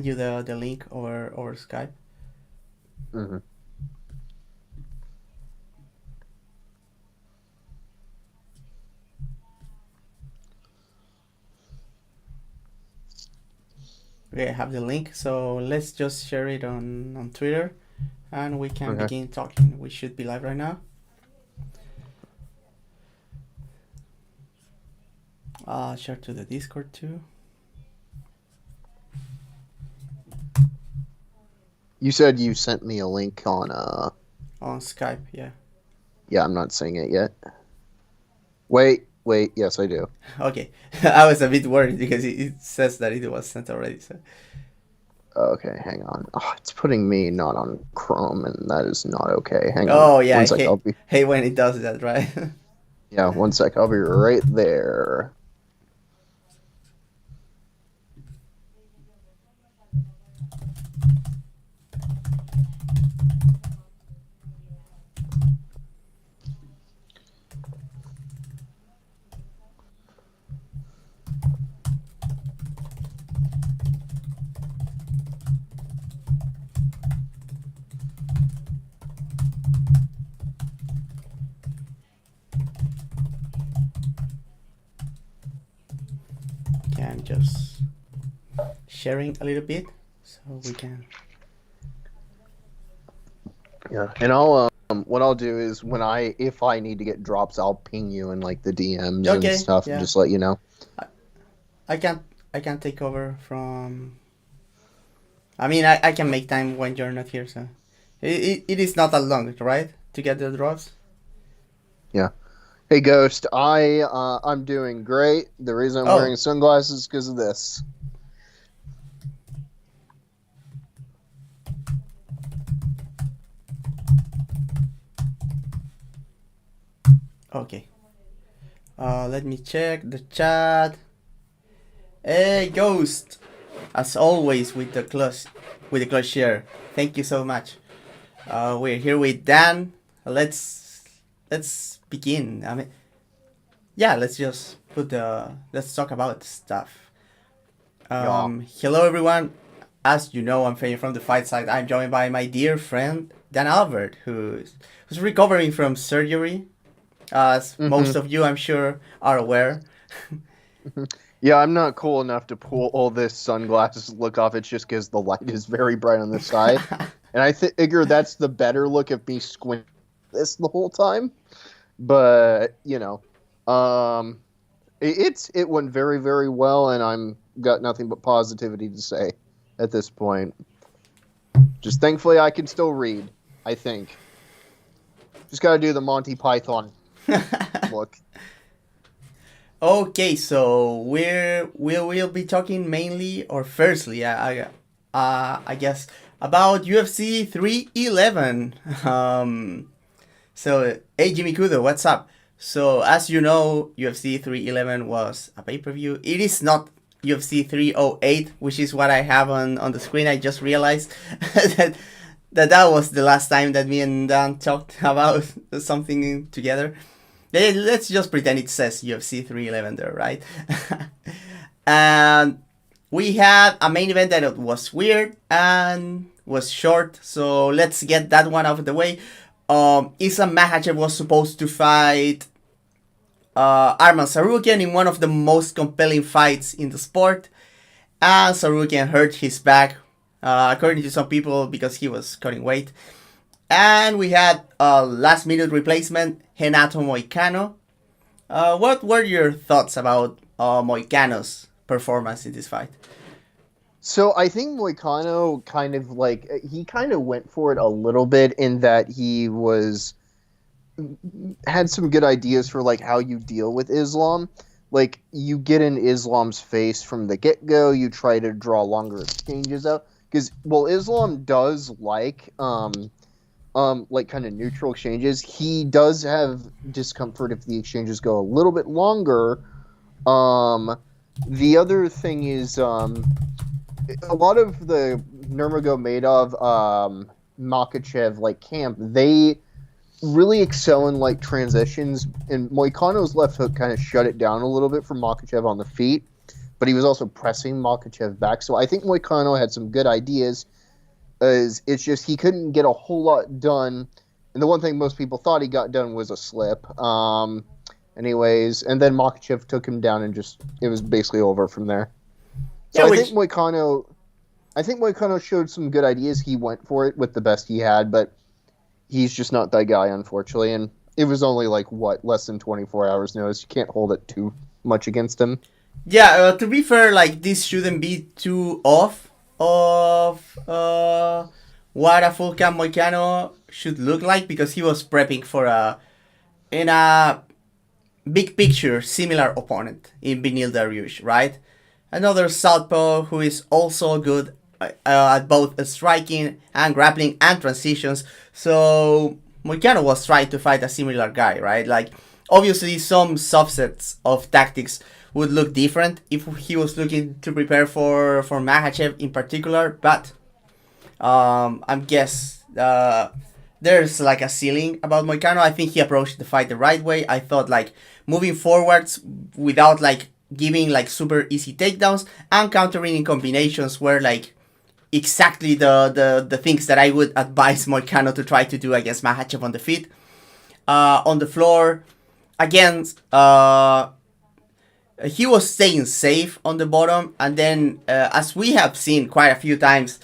you the link over Skype. Mm-hmm. Okay, I have the link, so let's just share it on Twitter, and we can Okay. begin talking. We should be live right now. Share to the Discord too. You said you sent me a link on On Skype, yeah. Yeah, I'm not seeing it yet. Wait, yes I do. Okay, I was a bit worried because it says that it was sent already. So. Okay, hang on. Oh, it's putting me not on Chrome, and that is not okay. Hang on. Oh yeah, One sec, I'll be hey when it does that, right? Yeah, one sec, I'll be right there. Okay, I'm just sharing a little bit so we can. Yeah, and I'll what I'll do is if I need to get drops, I'll ping you in like the DMs Okay, and stuff, yeah. and just let you know. I can't take over from. I mean, I can make time when you're not here, so it is not that long, right, to get the drops. Yeah. Hey Ghost, I'm doing great. The reason I'm wearing sunglasses is because of this. Okay. Let me check the chat. Hey Ghost, as always with the close share. Thank you so much. We're here with Dan. Let's begin. I mean, yeah, let's just let's talk about stuff. Hello everyone. As you know, I'm Feño from the fight side. I'm joined by my dear friend Dan Albert, who's recovering from surgery, as most of you, I'm sure, are aware. Yeah, I'm not cool enough to pull all this sunglasses look off. It's just because the light is very bright on the side. And I figure that's the better look of me squinting this the whole time. But, you know, it went very, very well, and I'm got nothing but positivity to say at this point. Just thankfully I can still read, I think. Just gotta do the Monty Python look. Okay, so we'll be talking mainly, or firstly, I guess, about UFC 311. So hey Jimmy Kudo, what's up? So as you know, UFC 311 was a pay-per-view. It is not UFC 308, which is what I have on the screen. I just realized that was the last time that me and Dan talked about something together. Let's just pretend it says UFC 311 there, right? And we had a main event that was weird and was short, so let's get that one out of the way. Islam Makhachev was supposed to fight Arman Tsarukyan in one of the most compelling fights in the sport, and Tsarukyan hurt his back, according to some people, because he was cutting weight. And we had a last-minute replacement, Renato Moicano. What were your thoughts about Moicano's performance in this fight? So I think Moicano he kind of went for it a little bit in that he had some good ideas for like how you deal with Islam. Like you get in Islam's face from the get-go, you try to draw longer exchanges out because Islam does like kind of neutral exchanges. He does have discomfort if the exchanges go a little bit longer. The other thing is a lot of the Nurmagomedov Makhachev like camp, they really excel in like transitions, and Moicano's left hook kind of shut it down a little bit for Makhachev on the feet. but he was also pressing Makhachev back. So I think Moicano had some good ideas. It's just he couldn't get a whole lot done. And the one thing most people thought he got done was a slip. Anyways, and then Makhachev took him down and just it was basically over from there. So Yeah, I think Moicano showed some good ideas. He went for it with the best he had, but he's just not that guy, unfortunately. And it was only less than 24 hours notice. You can't hold it too much against him. Yeah, to be fair, like this shouldn't be too off of what a full camp Moicano should look like because he was prepping for in a big picture similar opponent in Benil Dariush, right? Another southpaw who is also good at both striking and grappling and transitions. So Moicano was trying to fight a similar guy, right? Like obviously some subsets of tactics would look different if he was looking to prepare for Makhachev in particular, but I guess there's like a ceiling about Moicano. I think he approached the fight the right way. I thought like moving forwards without like giving like super easy takedowns and countering in combinations were like exactly the things that I would advise Moicano to try to do against Makhachev on the feet. On the floor, again, he was staying safe on the bottom, and then as we have seen quite a few times,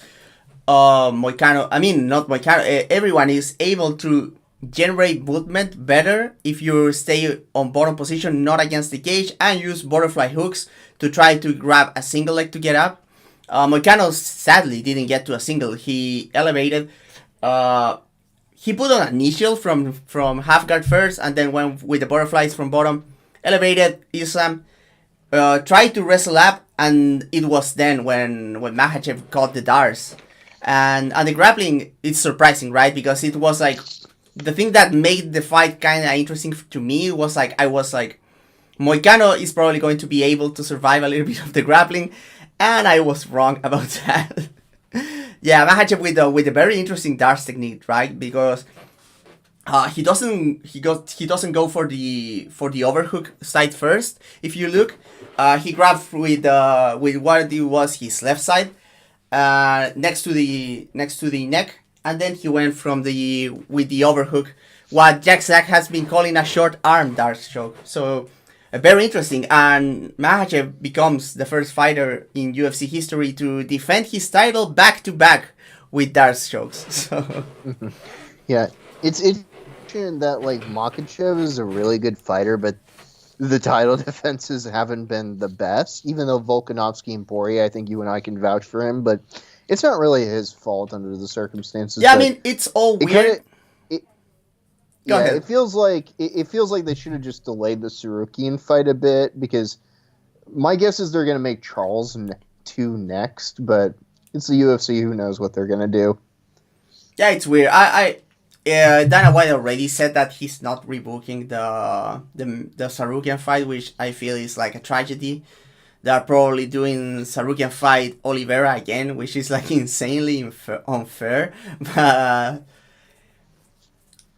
Moicano, I mean not Moicano, everyone is able to generate movement better if you stay on bottom position, not against the cage, and use butterfly hooks to try to grab a single leg to get up. Moicano sadly didn't get to a single. He elevated. He put on an initial from half guard first, and then went with the butterflies from bottom. Elevated Islam. Tried to wrestle up, and it was then when Makhachev caught the darts. And the grappling is surprising, right? Because it was like the thing that made the fight kind of interesting to me was like I was like Moicano is probably going to be able to survive a little bit of the grappling, and I was wrong about that. Yeah, Makhachev with a very interesting darts technique, right? Because he doesn't go for the overhook side first. If you look, he grabbed with what it was his left side, next to the neck, and then he went with the overhook, what Jack Zach has been calling a short arm dart stroke. So very interesting, and Makhachev becomes the first fighter in UFC history to defend his title back to back with dart strokes. So yeah, it's interesting that like Makhachev is a really good fighter, but the title defenses haven't been the best. Even though Volkanovski and Poirier, I think you and I can vouch for him, but it's not really his fault under the circumstances. Yeah, I mean it's all weird. Go ahead. It feels like they should have just delayed the Sarukian fight a bit, because my guess is they're going to make Charles 2 next, but it's the UFC. Who knows what they're going to do? Yeah, it's weird. Dana White already said that he's not rebooking the Sarukian fight, which I feel is like a tragedy. They're probably doing Sarukian fight Oliveira again, which is like insanely unfair.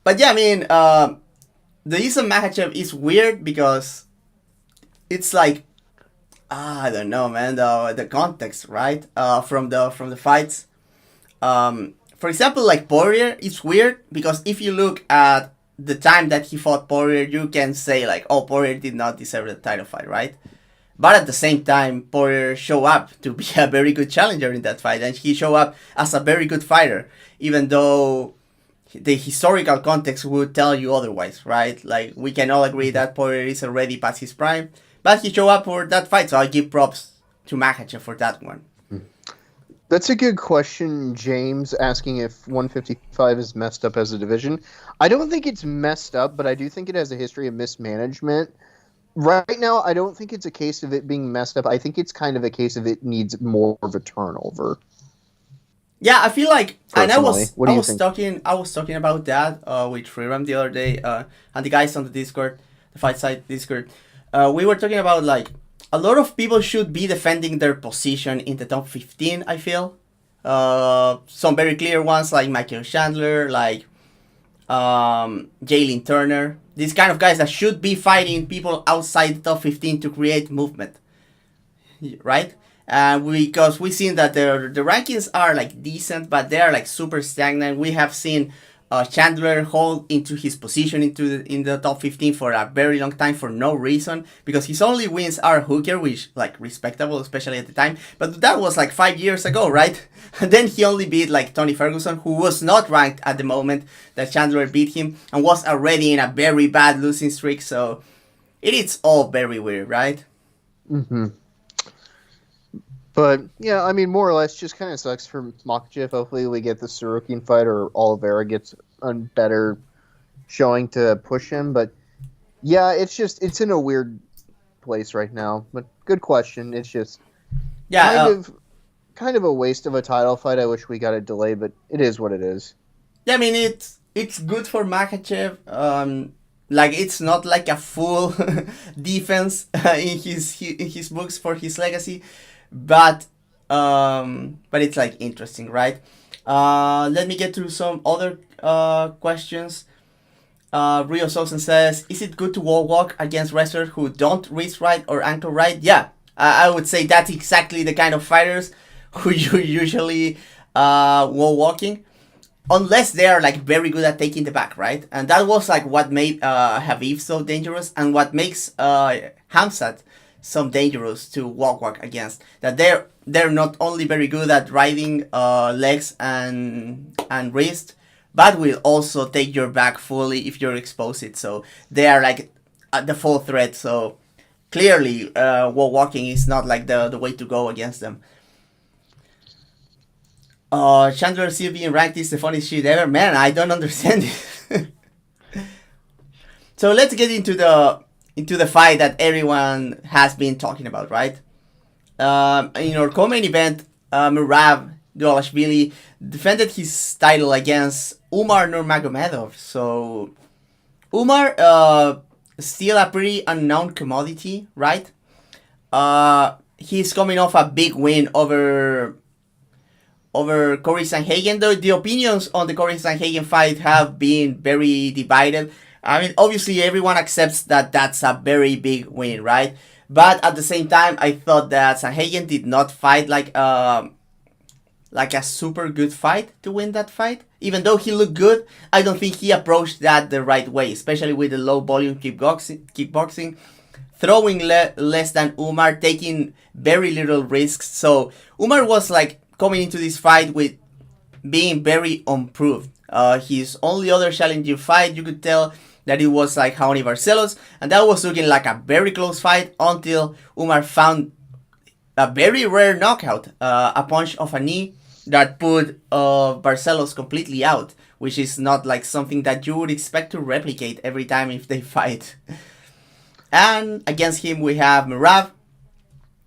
But yeah, I mean, the Islam Makhachev is weird because it's like I don't know, man. The context, right? From the fights. For example, like Poirier, it's weird because if you look at the time that he fought Poirier, you can say like, oh, Poirier did not deserve the title fight, right? But at the same time, Poirier showed up to be a very good challenger in that fight, and he showed up as a very good fighter, even though the historical context would tell you otherwise, right? Like, we can all agree that Poirier is already past his prime, but he showed up for that fight, so I give props to Makhachev for that one. That's a good question, James, asking if 155 is messed up as a division. I don't think it's messed up, but I do think it has a history of mismanagement. Right now, I don't think it's a case of it being messed up. I think it's kind of a case of it needs more of a turnover. Yeah, I feel like, and I was talking about that with Freeram the other day, and the guys on the Discord, the Fight Side Discord. We were talking about like a lot of people should be defending their position in the top 15. I feel some very clear ones like Michael Chandler, like Jalen Turner. These kind of guys that should be fighting people outside the top 15 to create movement. right? Because we've seen that the rankings are like decent, but they are like super stagnant. We have seen Chandler hold into his position in the top 15 for a very long time for no reason, because his only wins are Hooker, which like respectable, especially at the time. But that was like 5 years ago, right? And then he only beat like Tony Ferguson, who was not ranked at the moment that Chandler beat him, and was already in a very bad losing streak. So it is all very weird, right? Mm-hmm. But yeah, I mean, more or less, just kind of sucks for Makhachev. Hopefully, we get the Sorokin fight, or Oliveira gets a better showing to push him. But yeah, it's in a weird place right now. But good question. It's just Yeah, kind of a waste of a title fight. I wish we got it delayed, but it is what it is. yeah. I mean, it's good for Makachev. Like it's not like a full defense in his books for his legacy, but it's like interesting, right? Let me get through some other questions. Rio Sosen says, "Is it good to wall walk against wrestlers who don't wrist right or ankle right?" Yeah, I would say that's exactly the kind of fighters who you usually wall walking, unless they are like very good at taking the back, right? And that was like what made Habib so dangerous, and what makes Hamzat so dangerous to walk against. That they're not only very good at riding legs and wrist, but will also take your back fully if you expose it. So they are like the full threat. So clearly, wall walking is not like the way to go against them. Chandler still being ranked is the funniest shit ever. Man, I don't understand it. So let's get into the fight that everyone has been talking about, right? In our co-main event, Merab Dvalishvili defended his title against Umar Nurmagomedov. So Umar, still a pretty unknown commodity, right? He's coming off a big win over Corey Sanhagen, though the opinions on the Corey Sanhagen fight have been very divided. I mean, obviously everyone accepts that that's a very big win, right? But at the same time, I thought that Sanhagen did not fight like a super good fight to win that fight. Even though he looked good, I don't think he approached that the right way, especially with the low volume kickboxing, throwing less than Umar, taking very little risks. So Umar was like coming into this fight with being very unproved. His only other challenging fight, you could tell that it was like Raoni Barcelos, and that was looking like a very close fight until Umar found a very rare knockout, a punch of a knee that put Barcelos completely out, which is not like something that you would expect to replicate every time if they fight. And against him we have Merab,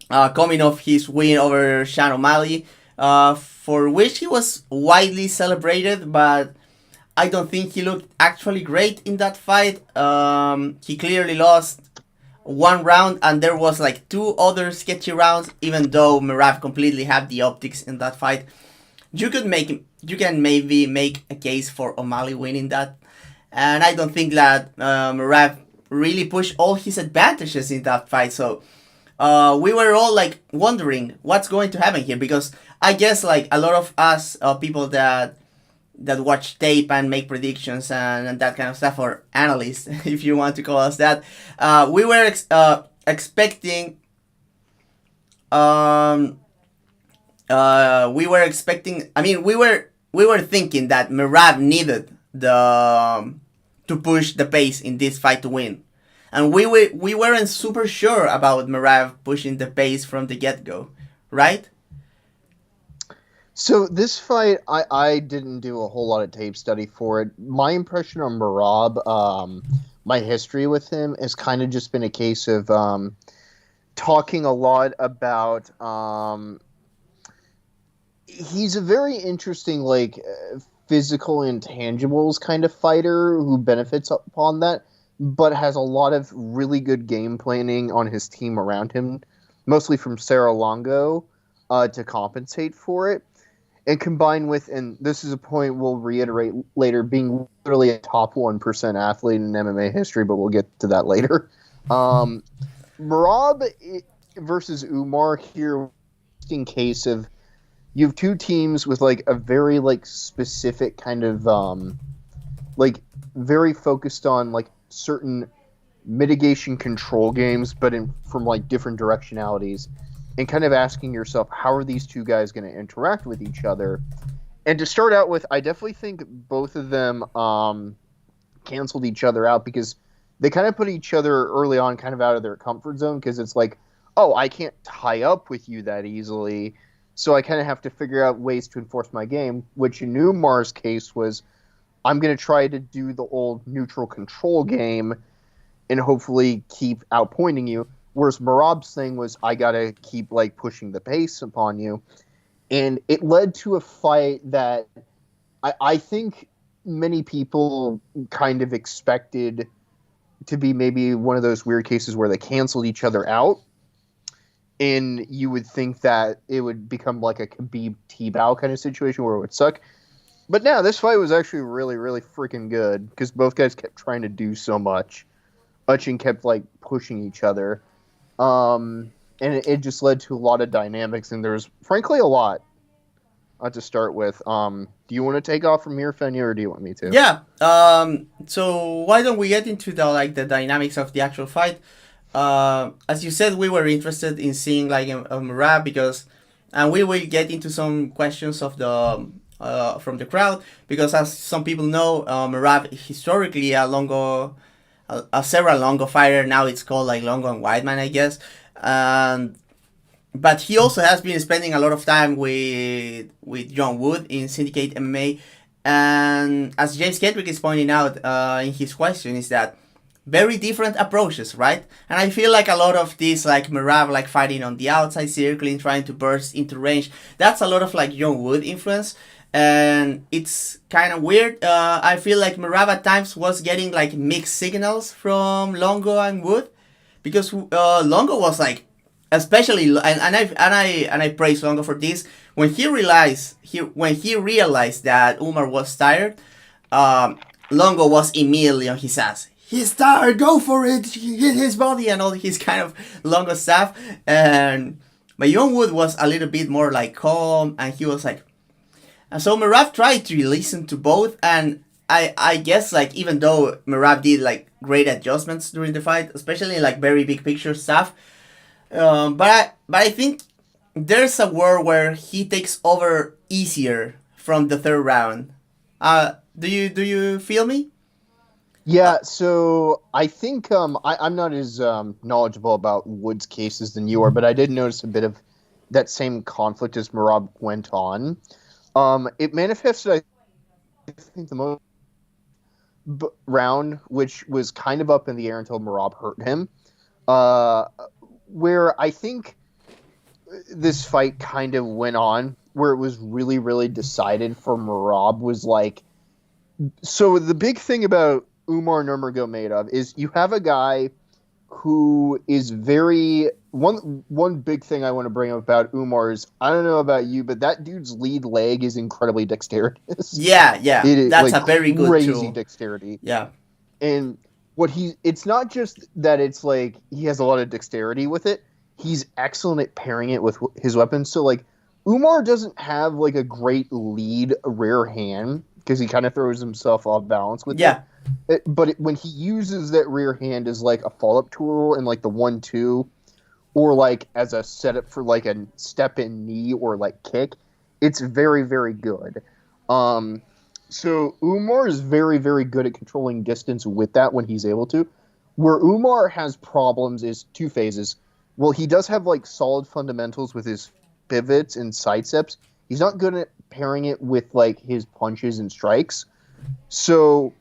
coming off his win over Sean O'Malley, for which he was widely celebrated, but I don't think he looked actually great in that fight. He clearly lost one round, and there was like two other sketchy rounds, even though Merab completely had the optics in that fight. You can maybe make a case for O'Malley winning that, and I don't think that Merab really pushed all his advantages in that fight. So we were all like wondering what's going to happen here, because I guess like a lot of us people that watch tape and make predictions and that kind of stuff, or analysts, if you want to call us that, we were expecting. We were expecting. I mean, we were thinking that Merab needed to push the pace in this fight to win, and we weren't super sure about Merab pushing the pace from the get go, right? So this fight, I didn't do a whole lot of tape study for it. My impression on Merab, my history with him, has kind of just been a case of talking a lot about. He's a very interesting, like, physical intangibles kind of fighter who benefits upon that, but has a lot of really good game planning on his team around him, mostly from Sarah Longo, to compensate for it. And combined with, and this is a point we'll reiterate later, being literally a top 1% athlete in MMA history, but we'll get to that later. Merab versus Umar here, in case of you have two teams with like a very like specific kind of like very focused on like certain mitigation control games, but from like different directionalities, and kind of asking yourself, how are these two guys going to interact with each other? And to start out with, I definitely think both of them canceled each other out because they kind of put each other early on kind of out of their comfort zone, because it's like, oh, I can't tie up with you that easily, so I kind of have to figure out ways to enforce my game, which in Umar's case was, I'm going to try to do the old neutral control game and hopefully keep outpointing you. Whereas Marab's thing was, I got to keep like pushing the pace upon you. And it led to a fight that I think many people kind of expected to be maybe one of those weird cases where they canceled each other out. And you would think that it would become like a Khabib T-Bow kind of situation where it would suck. But no, this fight was actually really, really freaking good because both guys kept trying to do so much. Uchin kept like pushing each other. And it just led to a lot of dynamics, and there's frankly a lot to start with. Do you want to take off from here, Feño, or do you want me to? Yeah. So why don't we get into the dynamics of the actual fight? As you said, we were interested in seeing like a Merab because, and we will get into some questions of the from the crowd, because as some people know, Merab historically a several Longo fighter. Now it's called like Longo and Weidman, I guess. But he also has been spending a lot of time with John Wood in Syndicate MMA, and as James Kendrick is pointing out in his question, is that very different approaches, right? And I feel like a lot of this, like Merab, like fighting on the outside, circling, trying to burst into range, that's a lot of like John Wood influence, and it's kind of weird. I feel like Merab at times was getting like mixed signals from Longo and Wood, because Longo was like, especially, and I praise Longo for this, when he realized that Umar was tired, Longo was immediately on his ass. He's tired, go for it, hit his body, and all his kind of Longo stuff. And but Young Wood was a little bit more like calm, and he was like, and so Merab tried to listen to both, and I guess like even though Merab did like great adjustments during the fight, especially like very big picture stuff, but I think there's a world where he takes over easier from the third round. Do you feel me? Yeah, so I think I'm not as knowledgeable about Wood's cases than you are, but I did notice a bit of that same conflict as Merab went on. It manifested, I think, the most round, which was kind of up in the air until Merab hurt him. Where I think this fight kind of went on, where it was really, really decided for Merab, was like, so the big thing about Umar Nurmagomedov is you have a guy who is very one big thing I want to bring up about Umar is, I don't know about you, but that dude's lead leg is incredibly dexterous. Yeah, that's like a very good crazy tool. Dexterity. Yeah, and it's not just that it's like he has a lot of dexterity with it. He's excellent at pairing it with his weapons. So like Umar doesn't have like a great lead rear hand because he kind of throws himself off balance with it. But when he uses that rear hand as like a follow-up tool in like the 1-2, or like as a setup for like a step-in knee or like kick, it's very, very good. So Umar is very, very good at controlling distance with that when he's able to. Where Umar has problems is two phases. Well, he does have like solid fundamentals with his pivots and side steps. He's not good at pairing it with like his punches and strikes. So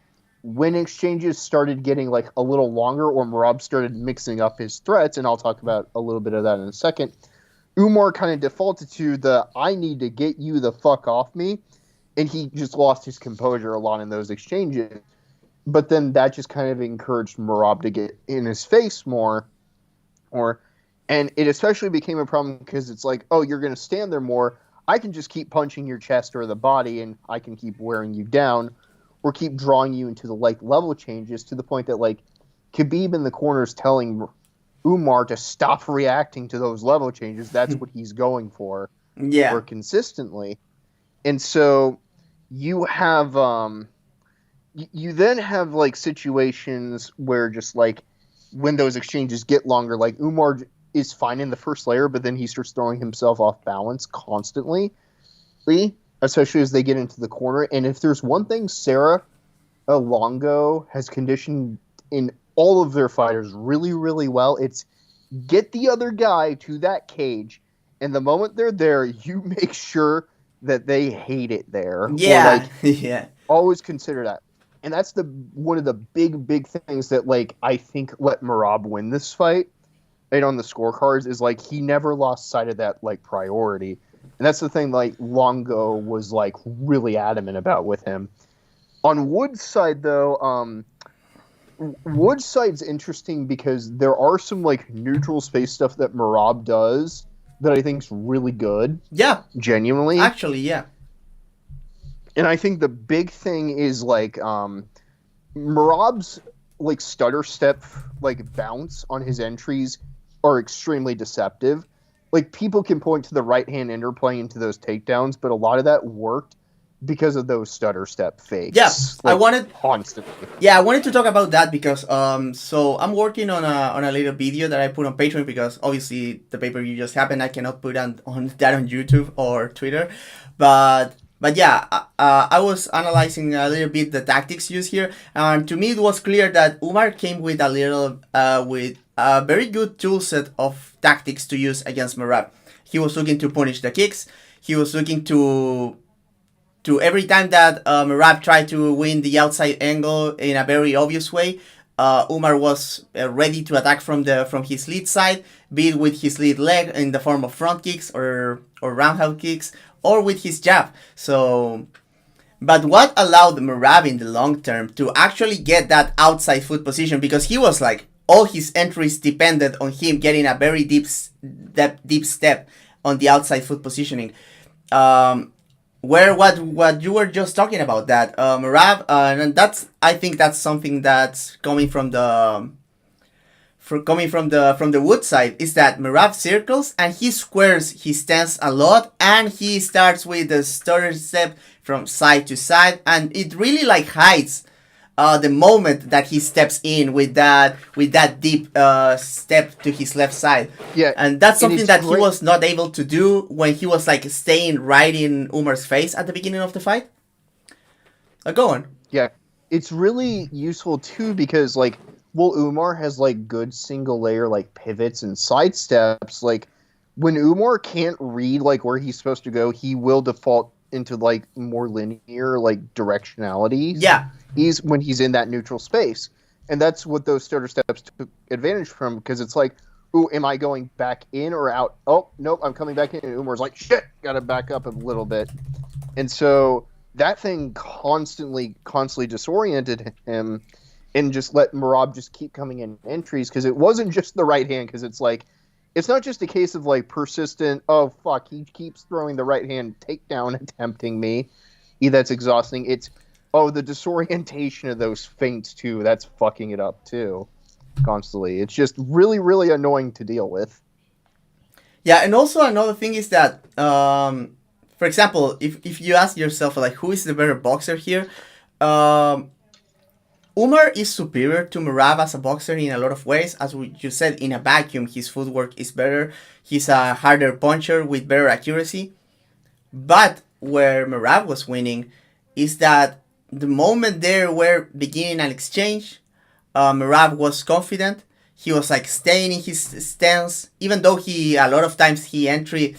when exchanges started getting like a little longer, or Merab started mixing up his threats, and I'll talk about a little bit of that in a second, Umar kind of defaulted to the I need to get you the fuck off me, and he just lost his composure a lot in those exchanges. But then that just kind of encouraged Merab to get in his face more, and it especially became a problem because it's like, oh, you're going to stand there more. I can just keep punching your chest or the body, and I can keep wearing you down, or keep drawing you into the like level changes to the point that like Khabib in the corner is telling Umar to stop reacting to those level changes. That's what he's going for Yeah. consistently. And so you have you then have like situations where just like when those exchanges get longer, like Umar is fine in the first layer, but then he starts throwing himself off balance constantly, especially as they get into the corner. And if there's one thing Sarah Longo has conditioned in all of their fighters really, really well, it's get the other guy to that cage, and the moment they're there, you make sure that they hate it there, or like Yeah. Yeah. always consider that. And that's the one of the big things that like I think let Merab win this fight. And on the scorecards is like he never lost sight of that like priority, and that's the thing like Longo was like really adamant about with him. On Wood's side though, Wood's side's interesting because there are some like neutral space stuff that Merab does that I think's really good. Yeah. Genuinely. Actually, yeah. And I think the big thing is like Merab's like stutter step like bounce on his entries are extremely deceptive. Like people can point to the right hand interplay into those takedowns, but a lot of that worked because of those stutter step fakes. Yeah, like, I wanted constantly. Yeah, I wanted to talk about that because so I'm working on a little video that I put on Patreon because obviously the pay-per-view just happened. I cannot put on that on YouTube or Twitter, but yeah, I was analyzing a little bit the tactics used here, and to me it was clear that Umar came with a little with a very good tool set of tactics to use against Merab. He was looking to punish the kicks. He was looking to every time that Merab tried to win the outside angle in a very obvious way, Umar was ready to attack from his lead side, be it with his lead leg in the form of front kicks or roundhouse kicks, or with his jab. So, but what allowed Merab in the long term to actually get that outside foot position, because he was like all his entries depended on him getting a very deep step on the outside foot positioning. Where what you were just talking about, that Merab, and that's, I think that's something that's coming from the from the Wood side, is that Merab circles and he squares his stance a lot, and he starts with the stutter step from side to side, and it really like hides the moment that he steps in with that deep step to his left side. Yeah, and that's something that great. he was not able to do when he was like staying right in Umar's face at the beginning of the fight. Go on. Yeah, it's really useful too because like, well, Umar has like good single layer like pivots and side steps. Like when Umar can't read like where he's supposed to go, he will default into like more linear like directionalities. Yeah. When he's in that neutral space, and that's what those stutter steps took advantage from, because it's like, ooh, am I going back in or out? Oh nope, I'm coming back in. And Umar's like, shit, gotta back up a little bit. And so that thing constantly disoriented him, and just let Merab just keep coming in entries, because it wasn't just the right hand, because it's like, it's not just a case of like persistent, oh fuck, he keeps throwing the right hand takedown attempting me. That's exhausting. It's, oh, the disorientation of those feints too, that's fucking it up too. Constantly. It's just really, really annoying to deal with. Yeah, and also another thing is that, for example, if you ask yourself like who is the better boxer here, Umar is superior to Merab as a boxer in a lot of ways. As you said, in a vacuum, his footwork is better. He's a harder puncher with better accuracy. But where Merab was winning is that the moment they were beginning an exchange, Merab was confident. He was like staying in his stance, even though a lot of times he entry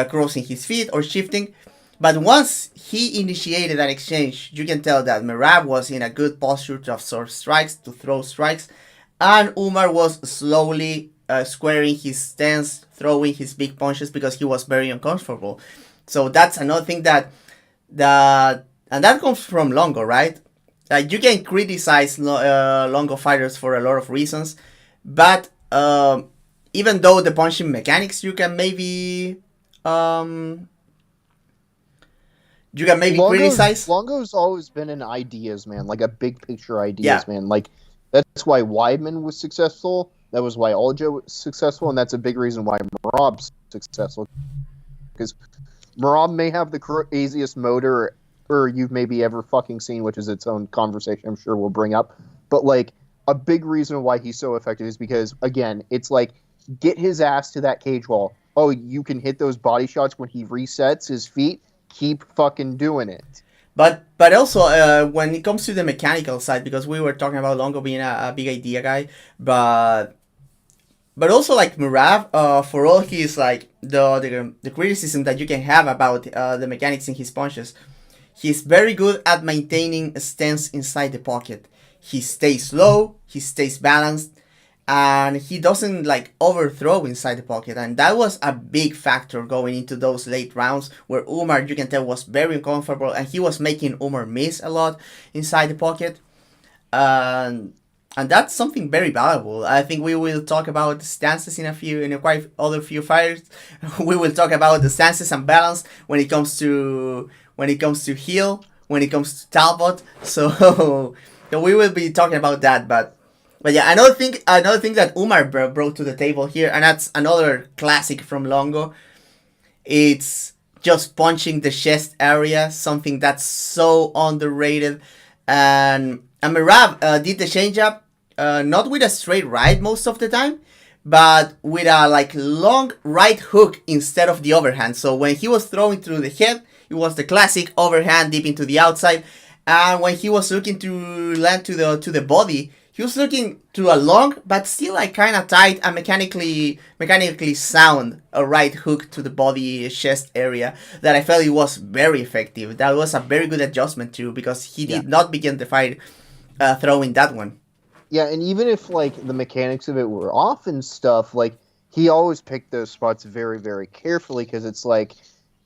crossing his feet or shifting. But once he initiated an exchange, you can tell that Merab was in a good posture to absorb strikes, to throw strikes, and Umar was slowly squaring his stance, throwing his big punches because he was very uncomfortable. So that's another thing and that comes from Longo, right? You can criticize Longo fighters for a lot of reasons, but even though the punching mechanics you can maybe criticize. Longo's always been an ideas man, like a big picture ideas man. Like that's why Weidman was successful. That was why Aljo was successful, and that's a big reason why Marab's successful. Because Marab may have the craziest motor or you've maybe ever fucking seen, which is its own conversation I'm sure we'll bring up. But like a big reason why he's so effective is because, again, it's like get his ass to that cage wall. Oh, you can hit those body shots when he resets his feet. Keep fucking doing it. But also when it comes to the mechanical side, because we were talking about Longo being a big idea guy, but also like Murav, for all his like the criticism that you can have about the mechanics in his punches, he's very good at maintaining a stance inside the pocket. He stays low, he stays balanced, and he doesn't like overthrow inside the pocket. And that was a big factor going into those late rounds where Umar, you can tell, was very uncomfortable, and he was making Umar miss a lot inside the pocket. And that's something very valuable. I think we will talk about the stances in a quite other few fights. We will talk about the stances and balance when it comes to heel, when it comes to Talbot. So we will be talking about that. But yeah, another thing that Umar brought to the table here, and that's another classic from Longo. It's just punching the chest area, something that's so underrated. And Merab did the changeup, not with a straight right most of the time, but with a like long right hook instead of the overhand. So when he was throwing through the head, it was the classic overhand deep into the outside. And when he was looking to land to the body, he was looking to a long but still like kind of tight and mechanically sound a right hook to the body chest area that I felt it was very effective. That was a very good adjustment too, because he did not begin the fight throwing that one. Yeah, and even if like the mechanics of it were off and stuff, like he always picked those spots very, very carefully because it's like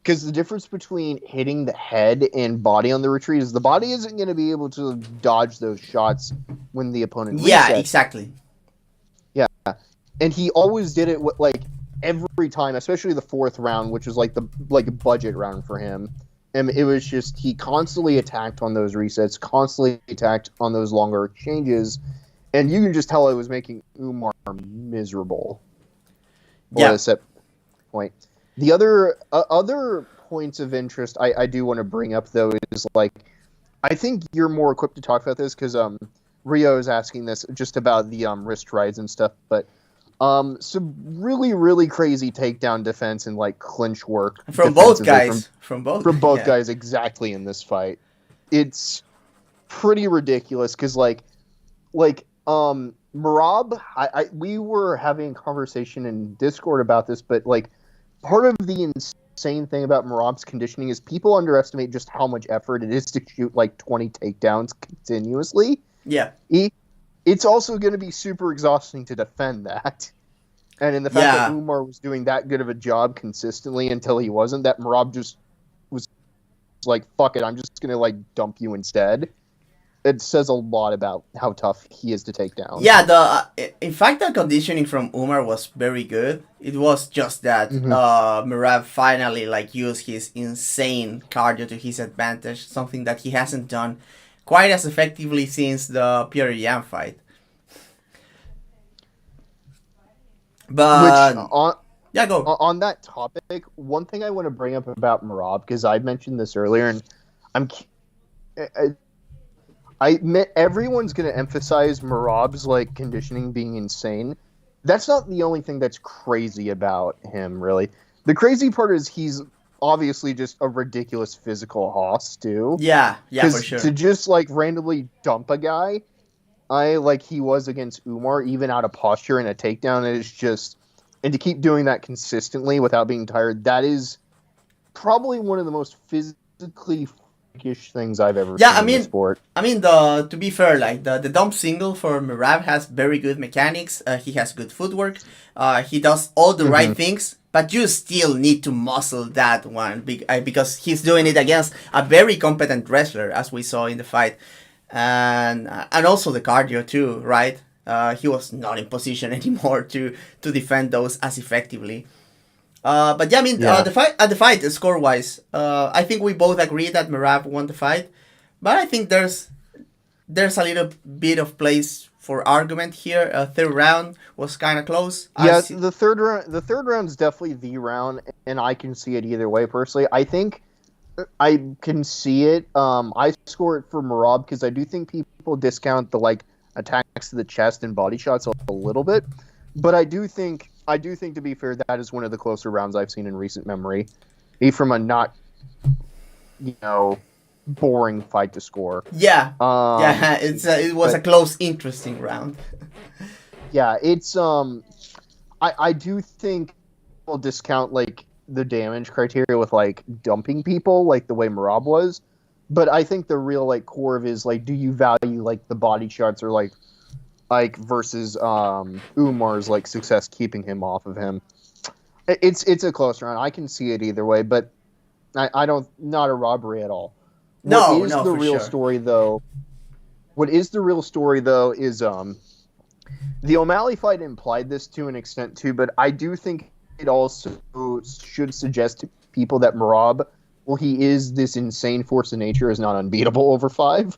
the difference between hitting the head and body on the retreat is the body isn't going to be able to dodge those shots when the opponent resets. Yeah, exactly. Yeah, and he always did it with, like every time, especially the fourth round, which was like a budget round for him. And it was just he constantly attacked on those resets, constantly attacked on those longer exchanges, and you can just tell it was making Umar miserable. Yeah. At a set point. The other points of interest I do want to bring up though is like I think you're more equipped to talk about this because Rio is asking this just about the wrist rides and stuff, but some really, really crazy takedown defense and like clinch work from both guys. From both guys exactly in this fight. It's pretty ridiculous because Merab, we were having a conversation in Discord about this, but like part of the insane thing about Merab's conditioning is people underestimate just how much effort it is to shoot like 20 takedowns continuously. Yeah. It's also going to be super exhausting to defend that. And in the fact that Umar was doing that good of a job consistently until he wasn't, that Merab just was like, fuck it, I'm just going to like dump you instead. It says a lot about how tough he is to take down. Yeah, in fact, the conditioning from Umar was very good. It was just that Merab finally like used his insane cardio to his advantage, something that he hasn't done quite as effectively since the Pierre Yan fight. But go on that topic. One thing I want to bring up about Merab, because I mentioned this earlier, and I admit everyone's going to emphasize Merab's like conditioning being insane. That's not the only thing that's crazy about him, really. The crazy part is he's obviously just a ridiculous physical hoss too. Yeah, for sure. To just like randomly dump a guy, like he was against Umar, even out of posture in a takedown, is just, and to keep doing that consistently without being tired, that is probably one of the most physically things I've ever seen in the sport. I mean, to be fair, like the dump single for Merab has very good mechanics. He has good footwork. He does all the right things, but you still need to muscle that one because he's doing it against a very competent wrestler, as we saw in the fight, and also the cardio too, right? He was not in position anymore to defend those as effectively. But yeah, I mean, the fight score wise, I think we both agree that Merab won the fight, but I think there's a little bit of place for argument here. Third round was kind of close. Yeah, the third round is definitely the round, and I can see it either way personally. I think I can see it. I score it for Merab because I do think people discount the attacks to the chest and body shots a little bit, but I do think to be fair that is one of the closer rounds I've seen in recent memory, from a not boring fight to score. Yeah, it was a close, interesting round. Yeah, it's I do think people discount the damage criteria with dumping people the way Merab was, but I think the real core of it is do you value the body shots or versus Umar's success keeping him off of him. It's a close round. I can see it either way, but I don't, not a robbery at all. What is the real story though is the O'Malley fight implied this to an extent too, but I do think it also should suggest to people that Merab, well, he is this insane force of nature, is not unbeatable over 5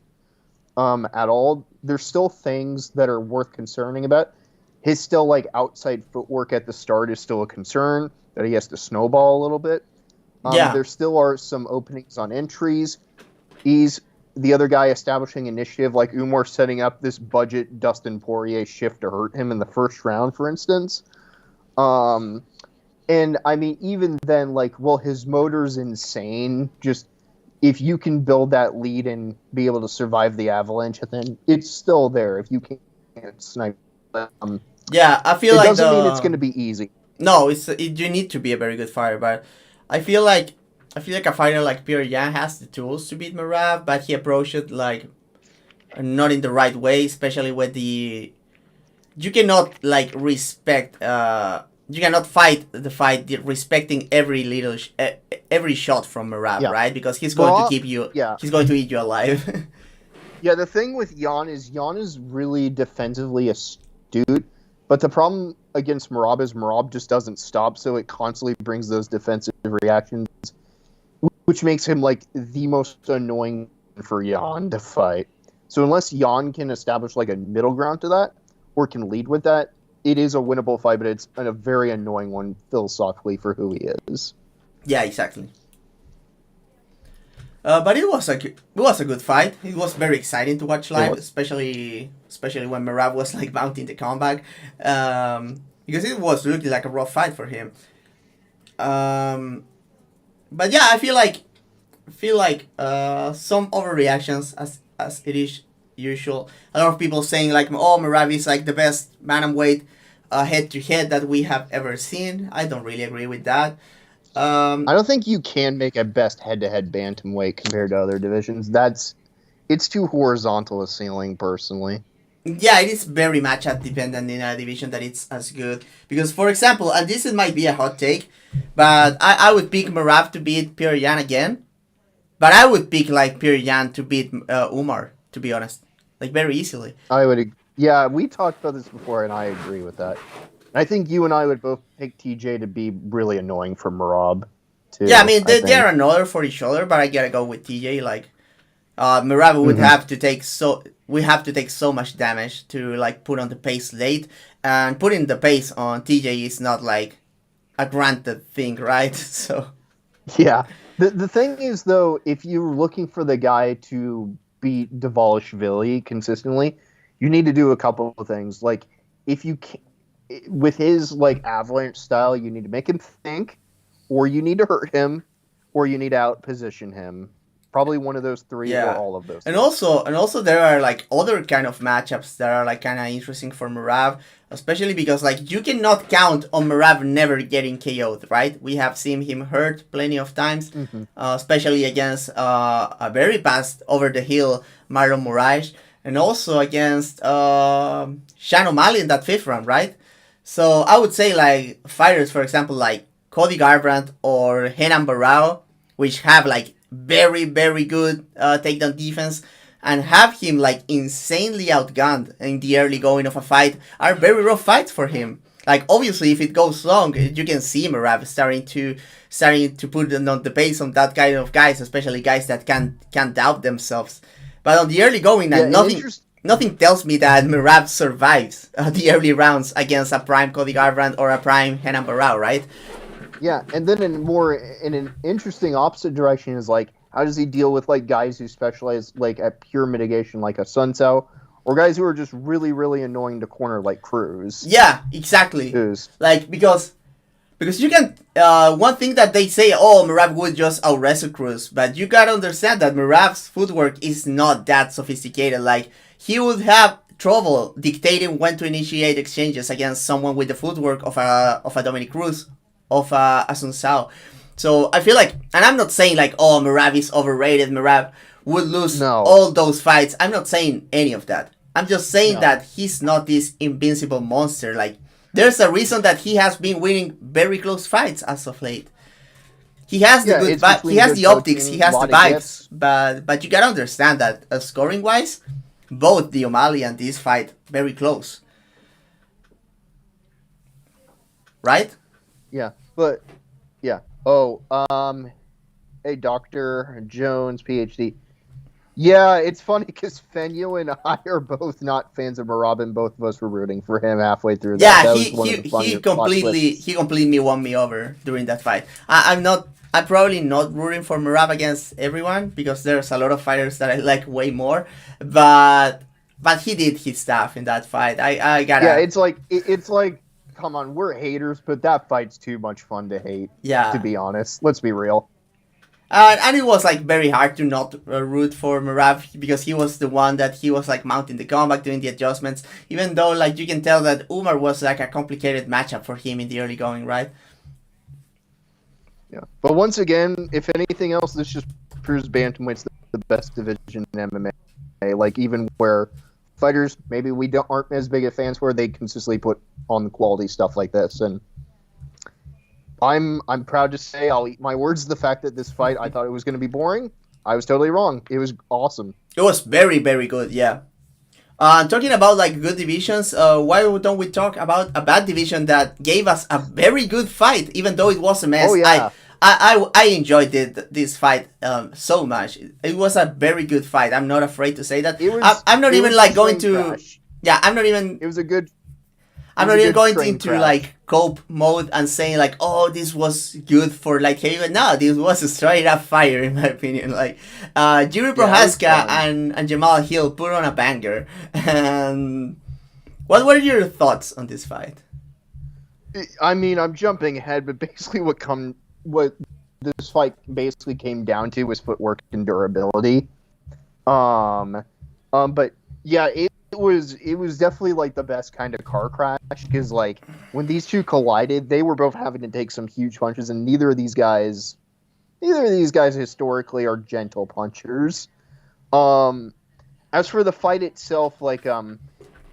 at all. There's still things that are worth concerning about. His still outside footwork at the start is still a concern that he has to snowball a little bit. There still are some openings on entries. He's the other guy establishing initiative, Umar setting up this budget Dustin Poirier shift to hurt him in the first round, for instance. And I mean, even then, his motor's insane. Just if you can build that lead and be able to survive the avalanche, then it's still there. If you can't snipe, yeah, I feel it doesn't mean it's going to be easy. No, you need to be a very good fighter, but I feel like a fighter like Peter Yan has the tools to beat Merab, but he approached it not in the right way, especially with you cannot respect. You cannot fight the fight respecting every little every shot from Merab, right? Because he's going to keep you. Yeah. He's going to eat you alive. Yeah, the thing with Yan is really defensively astute, but the problem against Merab is Merab just doesn't stop, so it constantly brings those defensive reactions, which makes him the most annoying for Yan to fight. So unless Yan can establish a middle ground to that, or can lead with that, it is a winnable fight, but it's a very annoying one philosophically for who he is. Yeah, exactly. But it was a good fight. It was very exciting to watch live, especially when Merab was mounting the comeback, because it was looking like a rough fight for him. But yeah, I feel like some overreactions as it is usual. A lot of people saying oh, Merab is the best bantamweight head to head that we have ever seen. I don't really agree with that. I don't think you can make a best head-to-head bantamweight compared to other divisions. It's too horizontal a ceiling, personally. Yeah, it is very matchup dependent in a division that it's as good. Because, for example, and this might be a hot take, but I would pick Merab to beat Peter Yan again. But I would pick Peter Yan to beat Umar, to be honest, very easily. I would. Yeah, we talked about this before, and I agree with that. I think you and I would both pick TJ to be really annoying for Merab, too. Yeah, I mean, they're another for each other, but I gotta go with TJ. Merab would have to take so much damage to put on the pace late, and putting the pace on TJ is not a granted thing, right? So yeah, the thing is though, if you're looking for the guy to beat Dvalishvili consistently, you need to do a couple of things. If you can, with his avalanche style, you need to make him think, or you need to hurt him, or you need to out-position him. Probably one of those three, or all of those. And also there are other kind of matchups that are kind of interesting for Merab, especially because you cannot count on Merab never getting KO'd, right? We have seen him hurt plenty of times, especially against a very fast over the hill Marlon Moraes, and also against Sean O'Malley in that 5th round, right? So I would say fighters, for example, Cody Garbrandt or Renan Barao, which have very, very good takedown defense, and have him insanely outgunned in the early going of a fight, are very rough fights for him. Obviously, if it goes long, you can see Merab starting to put on the pace on that kind of guys, especially guys that can't doubt themselves. But on the early going, nothing. nothing tells me that Merab survives the early rounds against a prime Cody Garbrandt or a prime Renan Barão, right? Yeah, and then in an interesting opposite direction is like, how does he deal with like guys who specialize like at pure mitigation, like a Sun Tzu, or guys who are just really really annoying to corner, like Cruz? Yeah, exactly. Cruz. Like because you can one thing that they say, oh, Merab would just out wrestle Cruz, but you gotta understand that Merab's footwork is not that sophisticated. Like he would have trouble dictating when to initiate exchanges against someone with the footwork of a Dominic Cruz, of a Sun Tzu. So I feel like, and I'm not saying like, oh, Merab is overrated, Merab would lose all those fights. I'm not saying any of that. I'm just saying that he's not this invincible monster. Like, there's a reason that he has been winning very close fights as of late. He has the good vibes. He has the optics. He has the vibes. But you gotta understand that scoring wise, both the O'Malley and this fight very close. Right? Yeah, but yeah. Oh, hey, Dr. Jones, PhD. Yeah, it's funny because Feño and I are both not fans of Merab, and both of us were rooting for him halfway through that. Yeah, That he completely won me over during that fight. I'm probably not rooting for Merab against everyone because there's a lot of fighters that I like way more, but he did his stuff in that fight. I gotta. Yeah, it's like come on, we're haters, but that fight's too much fun to hate. Yeah. To be honest, let's be real. And it was like very hard to not root for Merab because he was the one that he was like mounting the comeback, doing the adjustments. Even though like you can tell that Umar was like a complicated matchup for him in the early going, right? Yeah, but once again, if anything else, this just proves bantamweight's the best division in MMA. Like even where fighters maybe we aren't as big of fans for, they consistently put on the quality stuff like this, and I'm proud to say I'll eat my words. The fact that this fight, I thought it was going to be boring. I was totally wrong. It was awesome. It was very, very good, yeah. Talking about like good divisions, why don't we talk about a bad division that gave us a very good fight, even though it was a mess. Oh, yeah. I enjoyed this fight so much. It was a very good fight. I'm not afraid to say that. I'm not even like going to. Crash. Yeah, I'm not even. It was a good. I'm not even going into crash. Like cope mode and saying like, oh, this was good for like heavyweight. No, this was a straight up fire in my opinion. Like, Jiri Prohaska and Jamal Hill put on a banger. And what were your thoughts on this fight? I mean, I'm jumping ahead, but basically what this fight basically came down to was footwork and durability. But yeah, it was definitely like the best kind of car crash because like when these two collided, they were both having to take some huge punches, and neither of these guys historically are gentle punchers. As for the fight itself, like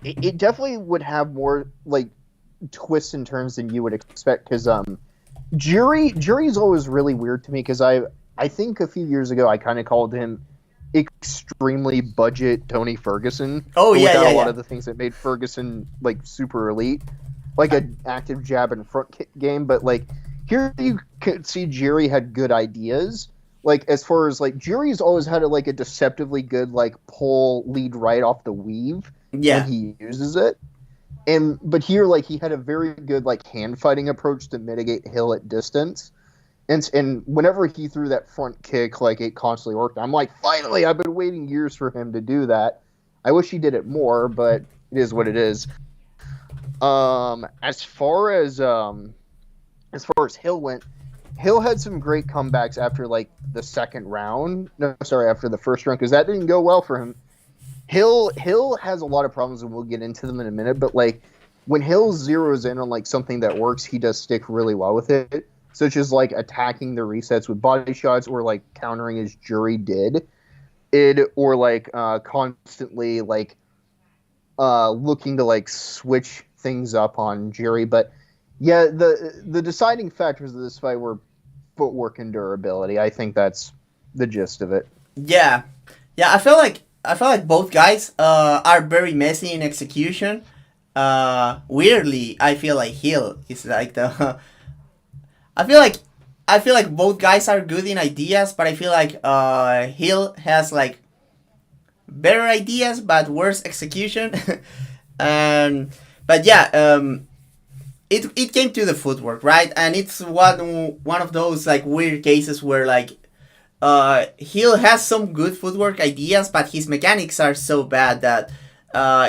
it definitely would have more like twists and turns than you would expect because Jiri's always really weird to me because I think a few years ago I kind of called him extremely budget Tony Ferguson. Oh yeah, without a lot of the things that made Ferguson like super elite, like an active jab and front kick game. But like here you could see Jiri had good ideas. Like as far as like Jiri's always had a deceptively good like pull lead right off the weave when he uses it. But here like he had a very good like hand fighting approach to mitigate Hill at distance. And whenever he threw that front kick, like it constantly worked. I'm like, finally, I've been waiting years for him to do that. I wish he did it more, but it is what it is. As far as Hill went, Hill had some great comebacks after like the second round. No, sorry, after the first round, because that didn't go well for him. Hill has a lot of problems, and we'll get into them in a minute. But like when Hill zeroes in on like something that works, he does stick really well with it. Such as like attacking the resets with body shots, or like countering as Jiri did, or like constantly like looking to like switch things up on Jiri. But yeah, the deciding factors of this fight were footwork and durability. I think that's the gist of it. Yeah. I feel like both guys are very messy in execution. Weirdly, I feel like Hill is like the. I feel like both guys are good in ideas, but I feel like Hill has like better ideas but worse execution. and but yeah, it came to the footwork, right? And it's one of those like weird cases where like Hill has some good footwork ideas, but his mechanics are so bad that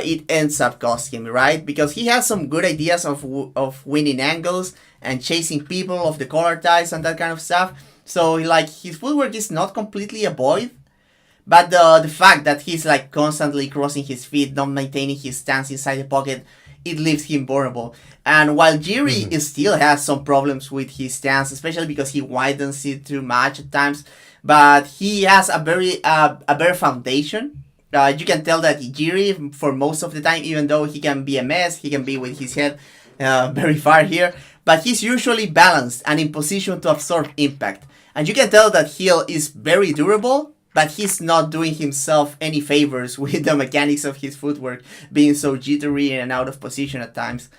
it ends up costing him, right? Because he has some good ideas of winning angles and chasing people of the collar ties and that kind of stuff. So like his footwork is not completely a void, but the fact that he's like constantly crossing his feet, not maintaining his stance inside the pocket, it leaves him vulnerable. And while Jiri still has some problems with his stance, especially because he widens it too much at times, but he has a very a better foundation. You can tell that Jiri, for most of the time, even though he can be a mess, he can be with his head very far here, but he's usually balanced and in position to absorb impact. And you can tell that Hill is very durable, but he's not doing himself any favors with the mechanics of his footwork being so jittery and out of position at times.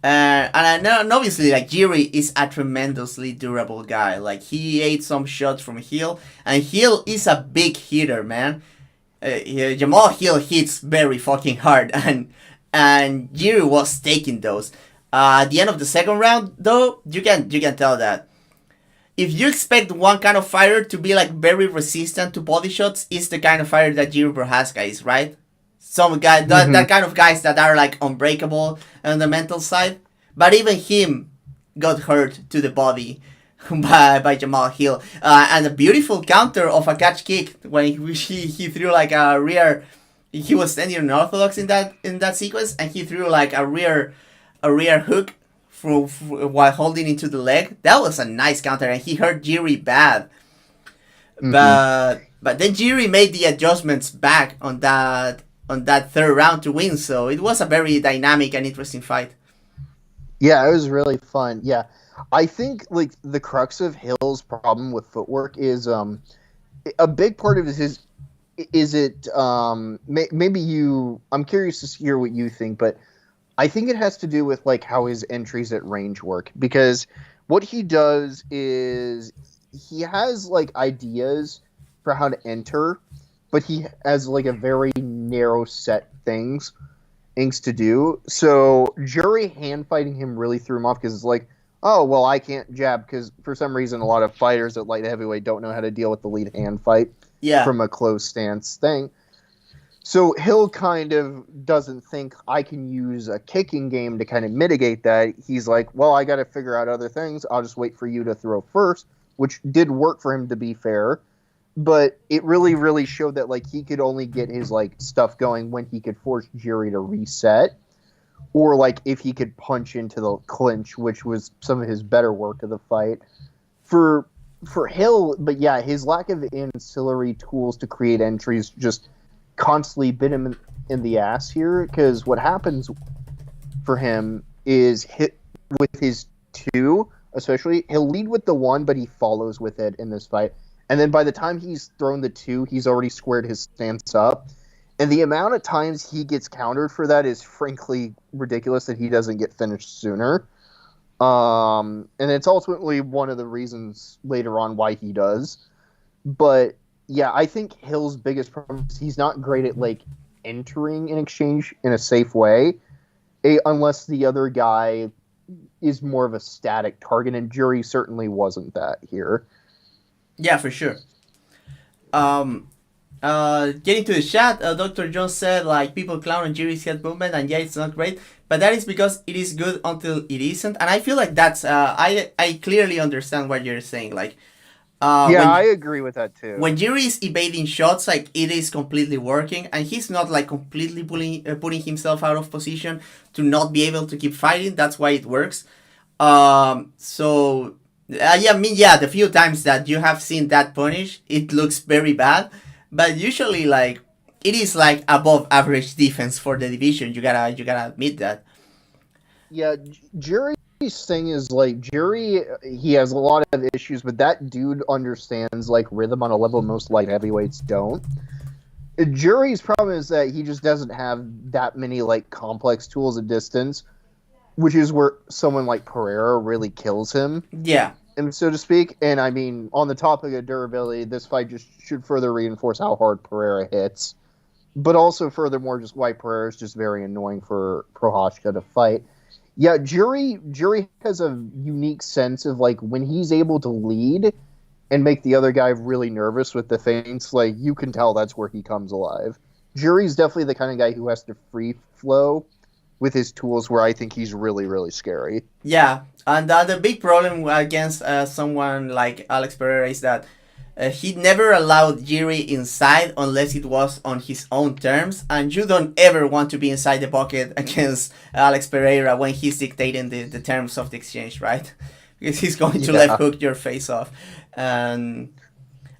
And obviously, like, Jiri is a tremendously durable guy. Like, he ate some shots from Hill, and Hill is a big hitter, man. Jamal Hill hits very fucking hard, and Jiri was taking those. At the end of the second round, though, you can tell that if you expect one kind of fighter to be like very resistant to body shots, is the kind of fighter that Jiri Prohaska is, right? Some guy that kind of guys that are like unbreakable on the mental side. But even him got hurt to the body by Jamal Hill. And a beautiful counter of a catch kick when he threw like a rear. He was standing unorthodox in that sequence, and he threw like a rear hook while holding into the leg. That was a nice counter, and he hurt Jiri bad. But then Jiri made the adjustments back on that third round to win. So it was a very dynamic and interesting fight. Yeah, it was really fun. Yeah, I think like the crux of Hill's problem with footwork is a big part of it is it maybe you. I'm curious to hear what you think, but I think it has to do with like how his entries at range work, because what he does is he has like ideas for how to enter, but he has like a very narrow set things to do. So Jury hand fighting him really threw him off, because it's like, oh, well, I can't jab, because for some reason a lot of fighters at light heavyweight don't know how to deal with the lead hand fight from a close stance thing. So Hill kind of doesn't think I can use a kicking game to kind of mitigate that. He's like, well, I got to figure out other things. I'll just wait for you to throw first, which did work for him, to be fair. But it really, really showed that like he could only get his like stuff going when he could force Jiri to reset, or like if he could punch into the clinch, which was some of his better work of the fight. For Hill, but yeah, his lack of ancillary tools to create entries just constantly bit him in the ass here, because what happens for him is hit with his two, especially, he'll lead with the one, but he follows with it in this fight. And then by the time he's thrown the two, he's already squared his stance up. And the amount of times he gets countered for that is frankly ridiculous that he doesn't get finished sooner. And it's ultimately one of the reasons later on why he does. But yeah, I think Hill's biggest problem is he's not great at like entering an exchange in a safe way, unless the other guy is more of a static target, and Jury certainly wasn't that here. Yeah, for sure. Getting to the chat, Dr. Jones said like people clown on Jiri's head movement, and yeah, it's not great, but that is because it is good until it isn't, and I feel like that's I clearly understand what you're saying. Like, I agree with that too. When Jiri is evading shots, like it is completely working, and he's not like completely putting himself out of position to not be able to keep fighting. That's why it works. The few times that you have seen that punish, it looks very bad, but usually like it is like above average defense for the division. You gotta admit that. Yeah, Jury's thing is like he has a lot of issues, but that dude understands like rhythm on a level most light heavyweights don't. Jury's problem is that he just doesn't have that many like complex tools at distance, which is where someone like Pereira really kills him. Yeah. And so to speak. And I mean, on the topic of durability, this fight just should further reinforce how hard Pereira hits. but also furthermore, just White Pereira is just very annoying for Prohashka to fight. Yeah, Jury has a unique sense of like when he's able to lead and make the other guy really nervous with the feints, like you can tell that's where he comes alive. Jury's definitely the kind of guy who has to free flow with his tools where I think he's really, really scary. Yeah, and the big problem against someone like Alex Pereira is that he never allowed Jiri inside unless it was on his own terms, and you don't ever want to be inside the pocket against Alex Pereira when he's dictating the terms of the exchange, right? Because he's going to left hook your face off, and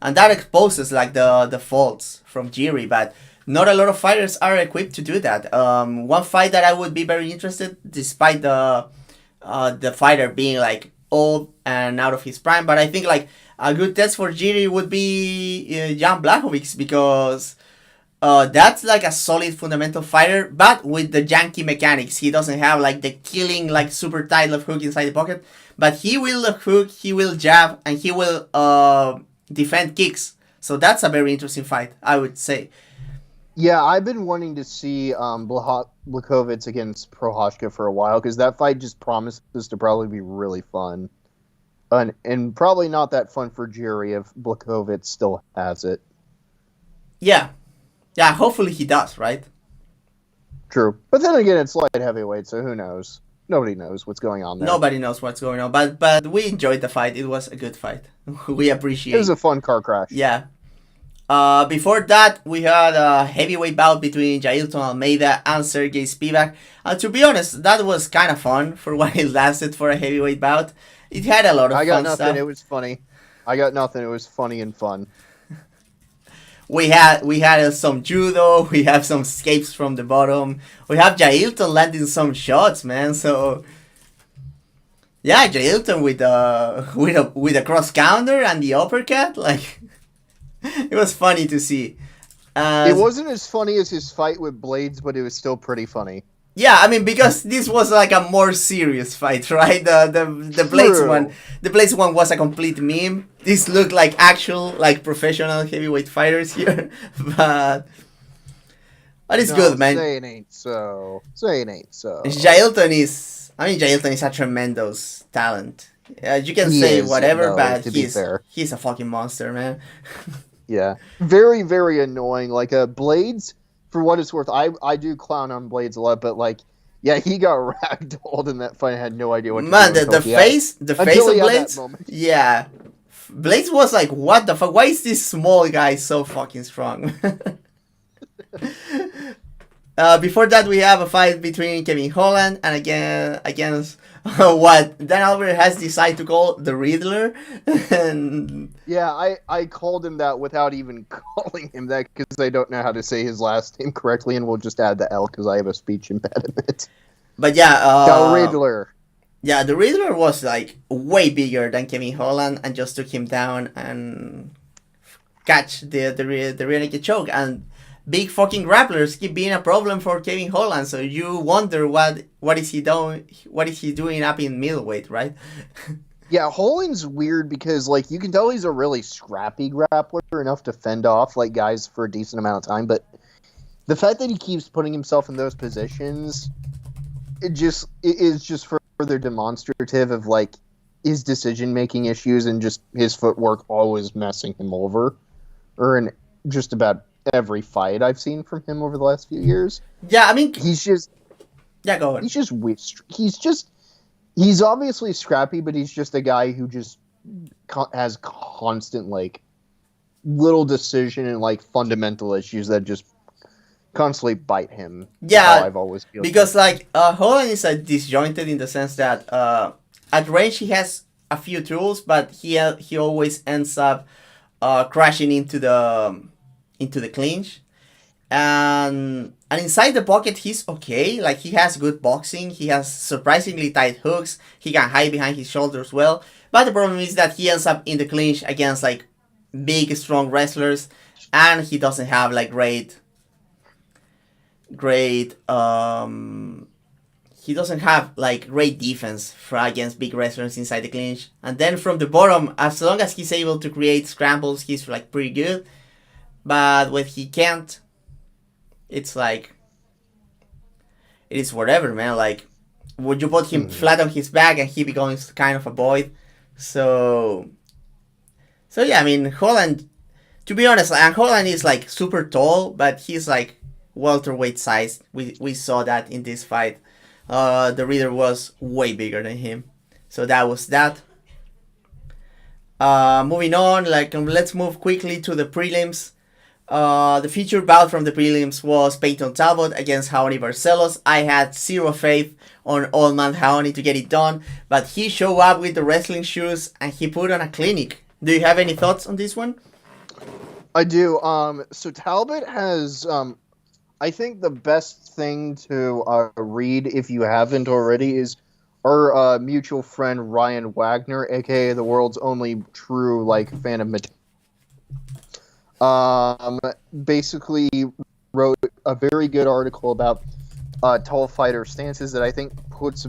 that exposes like the faults from Jiri, but not a lot of fighters are equipped to do that. One fight that I would be very interested, despite the fighter being like old and out of his prime, but I think like a good test for Jiri would be Jan Blachowicz, because that's like a solid fundamental fighter, but with the janky mechanics. He doesn't have like the killing like super tight left hook inside the pocket, but he will left hook, he will jab, and he will defend kicks. So that's a very interesting fight, I would say. Yeah, I've been wanting to see Blachowicz against Prohashka for a while because that fight just promises to probably be really fun. And probably not that fun for Jiri if Blachowicz still has it. Yeah. Yeah, hopefully he does, right? True. But then again, it's light heavyweight, so who knows? Nobody knows what's going on there. Nobody knows what's going on, but we enjoyed the fight. It was a good fight. We appreciate it. It was a fun car crash. Yeah. Before that, we had a heavyweight bout between Jailton Almeida and Sergey Spivak. And to be honest, that was kind of fun for what it lasted for a heavyweight bout. It had a lot of fun stuff. I got nothing. It was funny. I got nothing. It was funny and fun. We had some judo. We have some escapes from the bottom. We have Jailton landing some shots, man. So yeah, Jailton with a cross counter and the uppercut, like. It was funny to see. It wasn't as funny as his fight with Blades, but it was still pretty funny. Yeah, I mean, because this was like a more serious fight, right? The Blades one was a complete meme. This looked like actual, like professional heavyweight fighters here, but it's good, man. Say it ain't so. Say it ain't so. Jailton is a tremendous talent. You can say whatever, but he's a fucking monster, man. Yeah, very, very annoying. Like Blades, for what it's worth, I do clown on Blades a lot, but like, yeah, he got ragdolled in that fight. I had no idea what to do. Man, the face of Blades. Yeah, Blades was like, what the fuck? Why is this small guy so fucking strong? Before that, we have a fight between Kevin Holland and against what Dan Albert has decided to call the Riddler. And yeah, I called him that without even calling him that because I don't know how to say his last name correctly, and we'll just add the L because I have a speech impediment. But yeah, the Riddler. Yeah, the Riddler was like way bigger than Kevin Holland and just took him down and catch the rear naked choke. And big fucking grapplers keep being a problem for Kevin Holland, so you wonder what is he doing? What is he doing up in middleweight, right? Yeah, Holland's weird because like you can tell he's a really scrappy grappler, enough to fend off like guys for a decent amount of time. But the fact that he keeps putting himself in those positions, it is just further demonstrative of like his decision making issues and just his footwork always messing him over, or in just about every fight I've seen from him over the last few years. Yeah, I mean, he's just... Yeah, go ahead. He's just weird. He's obviously scrappy, but he's just a guy who just has constant, like, little decision and, like, fundamental issues that just constantly bite him. Yeah, I've always feel because, like, Holland is disjointed in the sense that at range he has a few tools, but he always ends up crashing into the clinch, and inside the pocket he's okay. Like, he has good boxing, he has surprisingly tight hooks, he can hide behind his shoulders well, but the problem is that he ends up in the clinch against like big strong wrestlers, and he doesn't have like great he doesn't have like great defense against big wrestlers inside the clinch. And then from the bottom, as long as he's able to create scrambles, he's like pretty good. But when he can't, it's like it is whatever, man. Like, would you put him flat on his back and he becomes kind of a void? So, so yeah, I mean, Holland. To be honest, and Holland is like super tall, but he's like welterweight size. We saw that in this fight. The Reader was way bigger than him, so that was that. Moving on, let's move quickly to the prelims. The featured bout from the prelims was Peyton Talbot against Raoni Barcelos. I had zero faith on Old Man Raoni to get it done, but he showed up with the wrestling shoes and he put on a clinic. Do you have any thoughts on this one? I do. So Talbot has, I think the best thing to read, if you haven't already, is our mutual friend Ryan Wagner, aka the world's only true fan of basically wrote a very good article about tall fighter stances that I think puts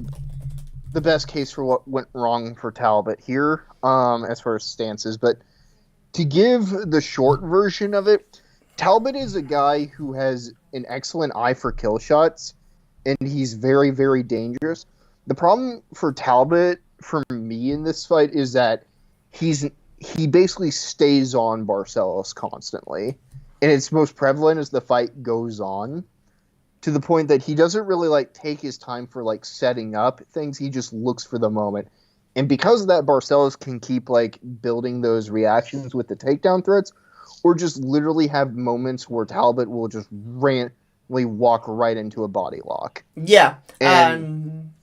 the best case for what went wrong for Talbot here, as far as stances. But to give the short version of it, Talbot is a guy who has an excellent eye for kill shots, and he's very, very dangerous. The problem for Talbot, for me in this fight, is that he basically stays on Barcelos constantly, and it's most prevalent as the fight goes on, to the point that he doesn't really take his time for setting up things. He just looks for the moment. And because of that, Barcelos can keep building those reactions with the takedown threats, or just literally have moments where Talbot will just randomly walk right into a body lock. Yeah, and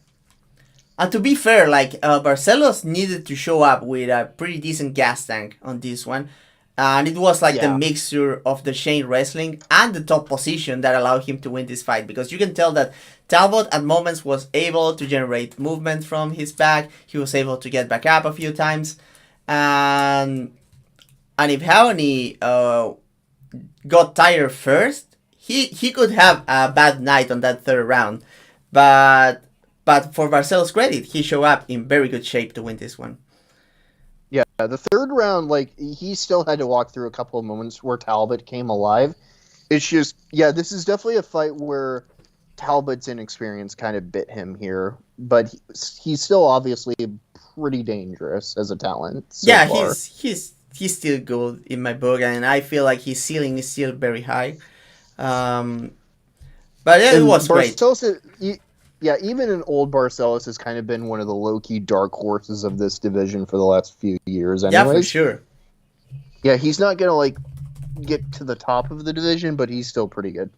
to be fair, Barcelos needed to show up with a pretty decent gas tank on this one. And it was the mixture of the chain wrestling and the top position that allowed him to win this fight. Because you can tell that Talbot at moments was able to generate movement from his back. He was able to get back up a few times. And if Raoni got tired first, he could have a bad night on that third round. But for Barcelos' credit, he showed up in very good shape to win this one. Yeah, the third round, he still had to walk through a couple of moments where Talbot came alive. It's just, this is definitely a fight where Talbot's inexperience kind of bit him here, but he's still obviously pretty dangerous as a talent so far. He's still good in my book, and I feel like his ceiling is still very high. But it was great. Yeah, even an old Barcelos has kind of been one of the low-key dark horses of this division for the last few years anyways. Yeah, for sure. Yeah, he's not going to, get to the top of the division, but he's still pretty good.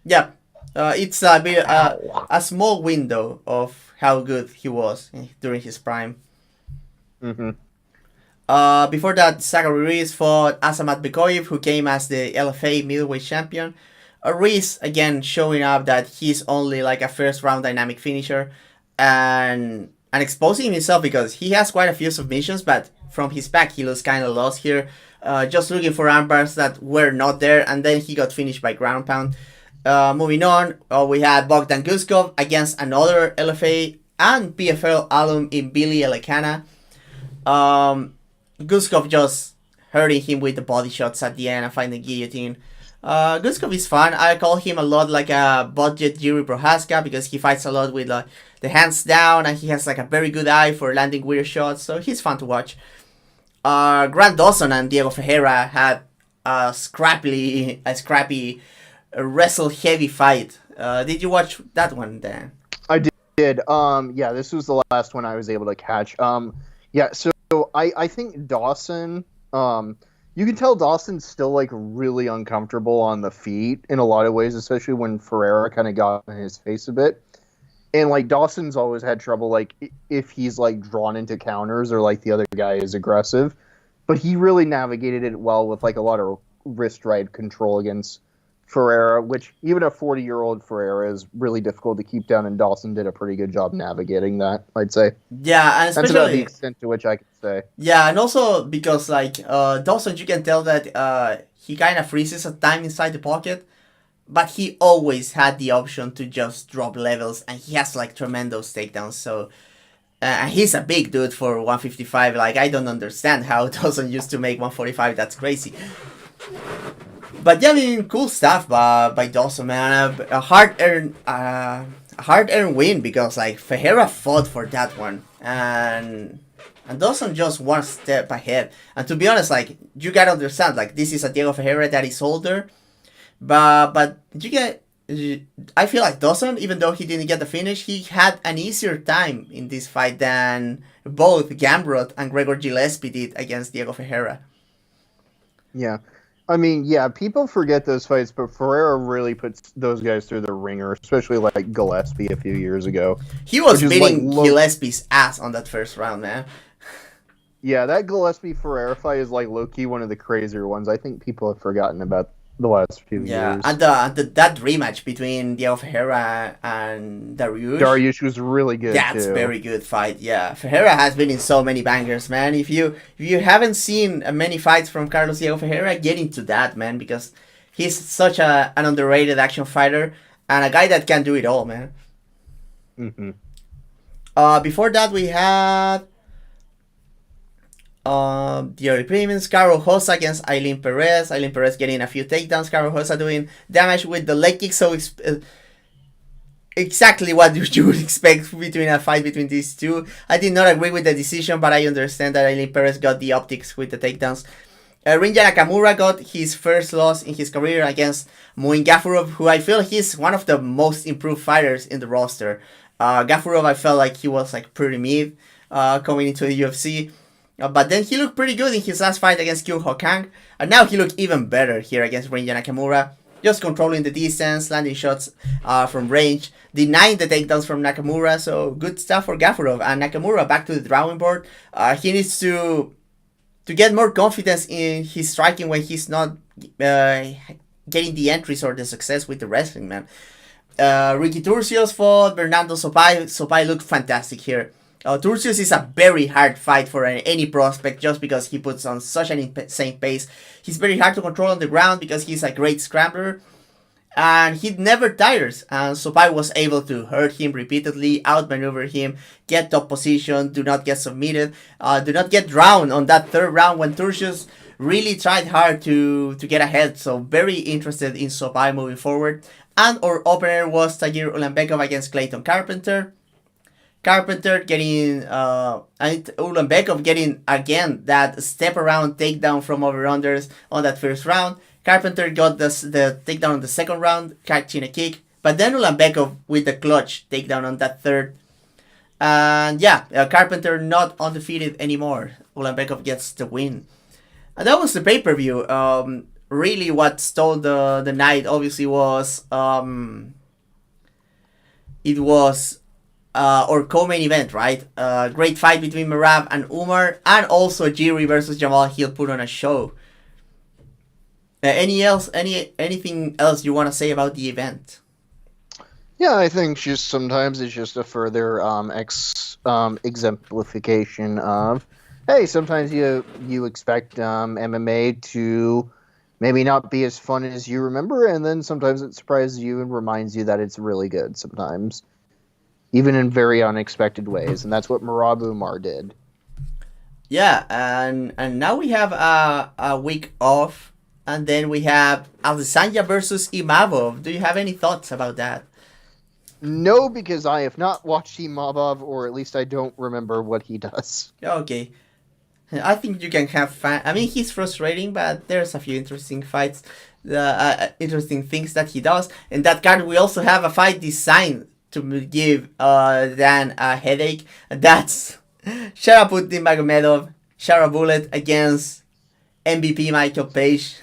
Yeah. It's a small window of how good he was during his prime. Mm-hmm. Before that, Zachary Ruiz fought Azamat Bekoyev, who came as the LFA middleweight champion. Ruiz, again, showing up that he's only a first-round dynamic finisher and exposing himself because he has quite a few submissions, but from his back, he looks kind of lost here. Just looking for armbars that were not there, and then he got finished by ground pound. Moving on, we had Bogdan Guskov against another LFA and PFL alum in Billy Elikana. Guskov just hurting him with the body shots at the end and finding guillotine. Guskov is fun. I call him a lot like a budget Jiri Prohaska because he fights a lot with the hands down and he has a very good eye for landing weird shots, so he's fun to watch. Grant Dawson and Diego Ferreira had a scrappy wrestle heavy fight. Did you watch that one, Dan? I did. This was the last one I was able to catch. So I think Dawson, you can tell Dawson's still really uncomfortable on the feet in a lot of ways, especially when Ferreira kind of got in his face a bit. And Dawson's always had trouble if he's drawn into counters or the other guy is aggressive. But he really navigated it well with a lot of wrist right control against Ferreira, which even a 40-year-old Ferreira is really difficult to keep down, and Dawson did a pretty good job navigating that, I'd say. Yeah, and especially... That's about the extent to which I could say. Yeah, and also because, Dawson, you can tell that he kind of freezes at time inside the pocket, but he always had the option to just drop levels, and he has, tremendous takedowns, so... and he's a big dude for 155, I don't understand how Dawson used to make 145, that's crazy. But yeah, I mean, cool stuff by Dawson, man. A hard earned win because like Ferreira fought for that one, and Dawson just one step ahead. And to be honest, like you gotta understand, like this is a Diego Ferreira that is older, but I feel like Dawson, even though he didn't get the finish, he had an easier time in this fight than both Gamrot and Gregor Gillespie did against Diego Ferreira. Yeah. I mean, yeah, people forget those fights, but Ferreira really puts those guys through the ringer, especially like Gillespie a few years ago. He was beating Gillespie's ass on that first round, man. Yeah, that Gillespie-Ferreira fight is like low-key one of the crazier ones. I think people have forgotten about the last few years. Yeah, and that rematch between Diego Ferreira and Dariush was really good. That's a very good fight. Yeah, Ferreira has been in so many bangers, man. If you haven't seen many fights from Carlos Diego Ferreira, get into that, man, because he's such an underrated action fighter and a guy that can do it all, man. Before that, we had the early prelims, Caro Hosa against Eileen Perez. Eileen Perez getting a few takedowns. Caro Hosa doing damage with the leg kick. So exactly what you would expect between a fight between these two. I did not agree with the decision, but I understand that Eileen Perez got the optics with the takedowns. Rinja Nakamura got his first loss in his career against Muin Gafurov, who I feel he's one of the most improved fighters in the roster. Gafurov, I felt like he was like pretty mid coming into the UFC. But then he looked pretty good in his last fight against Kyung Ho Kang. And now he looked even better here against Rinja Nakamura. Just controlling the distance, landing shots from range, denying the takedowns from Nakamura. So good stuff for Gafurov. And Nakamura back to the drawing board. He needs to get more confidence in his striking when he's not getting the entries or the success with the wrestling, man. Ricky Turcios fought Bernardo Sopai. Sopai looked fantastic here. Turcios is a very hard fight for any prospect just because he puts on such an insane pace. He's very hard to control on the ground because he's a great scrambler. And he never tires. And Sopai was able to hurt him repeatedly, outmaneuver him, get top position, do not get submitted, do not get drowned on that third round when Turcios really tried hard to get ahead. So very interested in Sopai moving forward. And our opener was Tagir Ulanbekov against Clayton Carpenter. Carpenter getting, and Ulanbekov getting again that step around takedown from over-unders on that first round. Carpenter got the takedown on the second round, catching a kick. But then Ulanbekov with the clutch takedown on that third. And yeah, Carpenter not undefeated anymore. Ulanbekov gets the win. And that was the pay-per-view. Really what stole the night obviously was, it was our co-main event, right? Great fight between Merab and Umar, and also Jiri versus Jamal Hill put on a show. Anything else you want to say about the event? Yeah, I think just sometimes it's just a further exemplification of, hey, sometimes you expect MMA to maybe not be as fun as you remember, and then sometimes it surprises you and reminds you that it's really good sometimes. Even in very unexpected ways, and that's what Merab Umar did. Yeah, and now we have a week off, and then we have Adesanya versus Imavov. Do you have any thoughts about that? No, because I have not watched Imavov, or at least I don't remember what he does. Okay. I think you can have fun. I mean, he's frustrating, but there's a few interesting fights, interesting things that he does. In that card, we also have a fight designed to give Dan a headache. That's Sharafutdin Magomedov, Sharabullet against MVP Michael Page.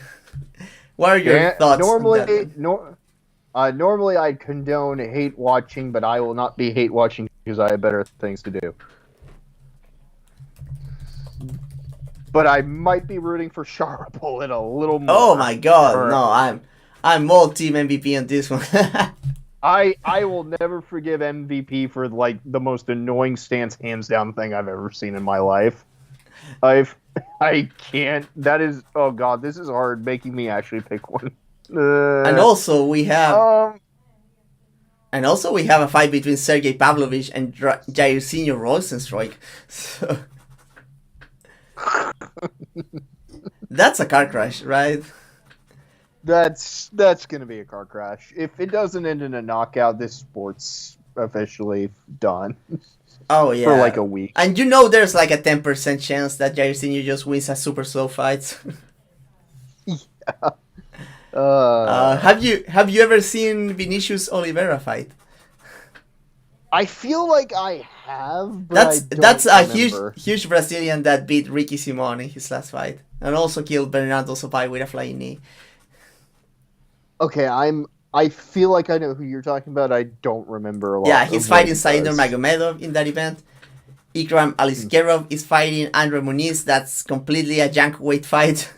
What are your thoughts? Normally I'd condone hate watching, but I will not be hate watching because I have better things to do. But I might be rooting for Sharabullet a little more. Oh my god, no, I'm all team MVP on this one. I will never forgive MVP for like the most annoying stance hands down thing I've ever seen in my life. I can't. That is, oh god, this is hard making me actually pick one. And also we have a fight between Sergey Pavlovich and Jairzinho Rosenstruik. So that's a car crash, right? That's gonna be a car crash. If it doesn't end in a knockout, this sport's officially done Oh for like yeah. a week. And you know there's like a 10% chance that Jairzinho just wins a super slow fight. Uh, Have you ever seen Vinicius Oliveira fight? I feel like I have, but I That's don't a remember. huge Brazilian that beat Ricky Simon in his last fight, and also killed Bernardo Sopai with a flying knee. Okay, I feel like I know who you're talking about. I don't remember a Yeah, lot he's of what fighting he Saidor does. Magomedov in that event. Ikram Aliskerov is fighting Andre Muniz. That's completely a junk weight fight.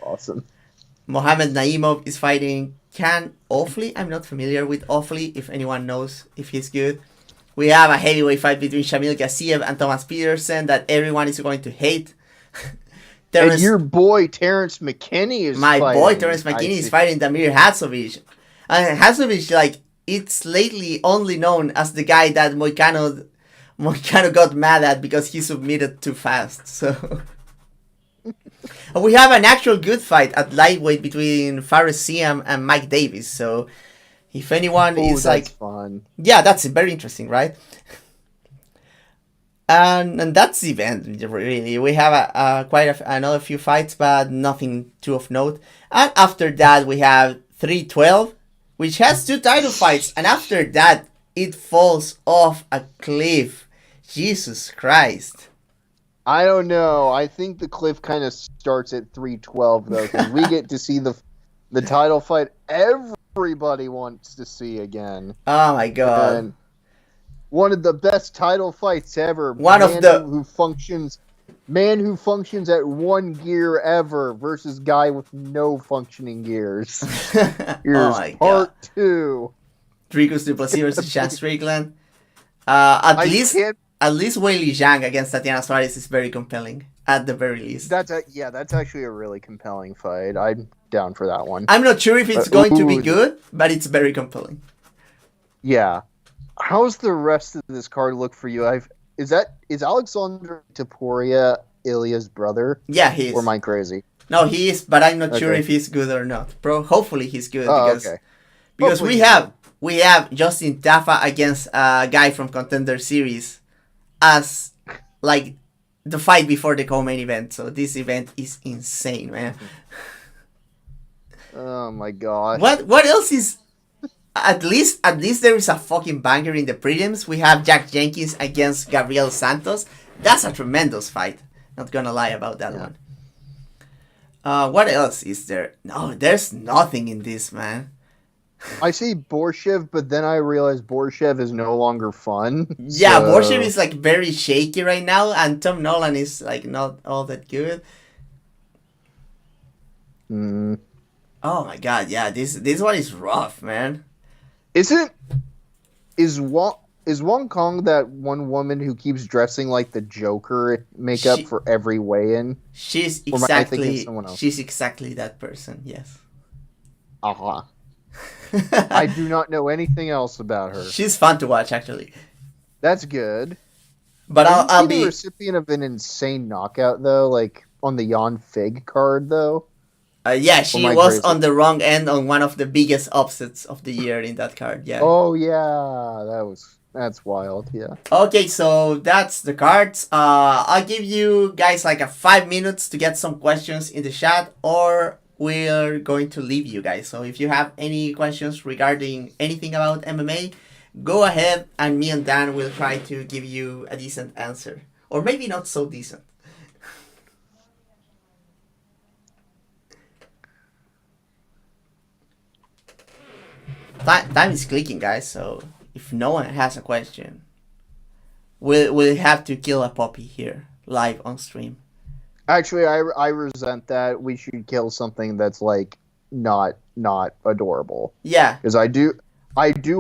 Awesome. Mohamed Naimov is fighting Can Ofli. I'm not familiar with Ofli, if anyone knows if he's good. We have a heavyweight fight between Shamil Gassiev and Thomas Peterson that everyone is going to hate. And your boy Terrence McKinney is my fighting. boy Terrence McKinney is fighting Damir Hadzovic. And Hadzovic, like, it's lately only known as the guy that Moicano got mad at because he submitted too fast. So we have an actual good fight at lightweight between Fares Siam and Mike Davis. So if anyone is that's like, fun. yeah, that's very interesting, right? And that's the event, really. We have another few fights, but nothing too of note. And after that, we have 312, which has 2 title fights. And after that, it falls off a cliff. Jesus Christ. I don't know. I think the cliff kind of starts at 312 though, because we get to see the title fight everybody wants to see again. Oh my god. And one of the best title fights ever. Man who functions at 1 gear ever versus guy with no functioning gears. Here's part 2. Dricus Du Plessis versus Sean Strickland. At least Weili Zhang against Tatiana Suarez is very compelling. At the very least. That's actually a really compelling fight. I'm down for that one. I'm not sure if it's going to be good, but it's very compelling. Yeah. How's the rest of this card look for you? Is Alexander Topuria Ilya's brother? Yeah, he is. Or am I crazy? No, he is, but I'm not sure if he's good or not. Hopefully he's good because we have Justin Taffa against a guy from Contender Series as like the fight before the co-main event. So this event is insane, man. Oh my god. What else is at least there is a fucking banger in the prelims. We have Jack Jenkins against Gabriel Santos. That's a tremendous fight. Not gonna lie about that one. What else is there? No, there's nothing in this, man. I see Borshev, but then I realize Borshev is no longer fun. Yeah, so Borshev is like very shaky right now, and Tom Nolan is like not all that good. Oh my god, yeah, this one is rough, man. Is Wong Kong that one woman who keeps dressing like the Joker makeup for every weigh-in? She's exactly that person, yes. I do not know anything else about her. She's fun to watch, actually. That's good. But I'll be the recipient of an insane knockout though, like on the Jan Fig card though. Yeah, she was on the wrong end on one of the biggest upsets of the year in that card. Yeah. Oh yeah, that's wild. Yeah. Okay, so that's the cards. I'll give you guys like 5 minutes to get some questions in the chat, or we're going to leave you guys. So if you have any questions regarding anything about MMA, go ahead, and me and Dan will try to give you a decent answer, or maybe not so decent. Time is clicking, guys, so if no one has a question, we'll have to kill a puppy here, live on stream. Actually, I resent that. We should kill something that's, like, not adorable. Yeah. Because I do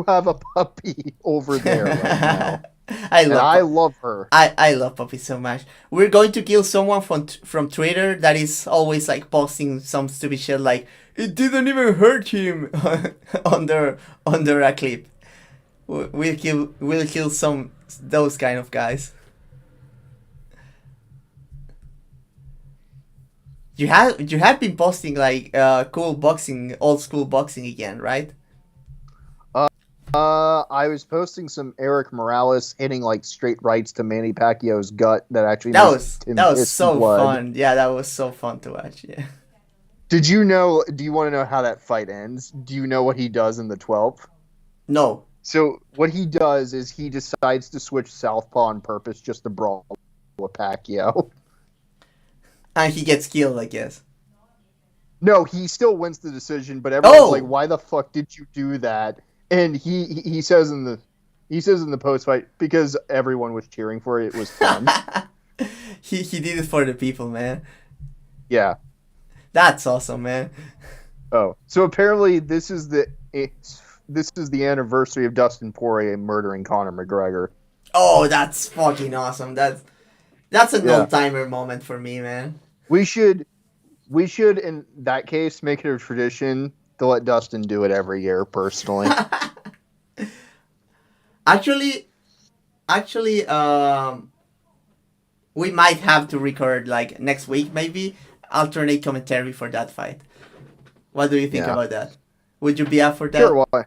have a puppy over there right now. I love her. I love puppies so much. We're going to kill someone from Twitter that is always like posting some stupid shit like, it didn't even hurt him under a clip. We'll kill those kind of guys. You have been posting like cool boxing, old school boxing again, right? I was posting some Eric Morales hitting like straight rights to Manny Pacquiao's gut that actually That makes was him that was piss so blood. fun. Yeah, that was so fun to watch. Yeah. Did you know? Do you want to know how that fight ends? Do you know what he does in the 12th? No, So what he does is he decides to switch southpaw on purpose just to brawl with Pacquiao. and he gets killed, I guess. No, he still wins the decision, but everyone's like, Oh, "Why the fuck did you do that?" And he says in the post fight because everyone was cheering for it. It was fun. he did it for the people, man. Yeah. That's awesome, man. Oh, so apparently this is the anniversary of Dustin Poirier murdering Conor McGregor. Oh, that's fucking awesome. That's an Yeah, old timer moment for me, man. we should we should in that case make it a tradition to let Dustin do it every year. Personally, actually, actually, we might have to record like next week, maybe alternate commentary for that fight. What do you think yeah, about that? Would you be up for that? sure. Why?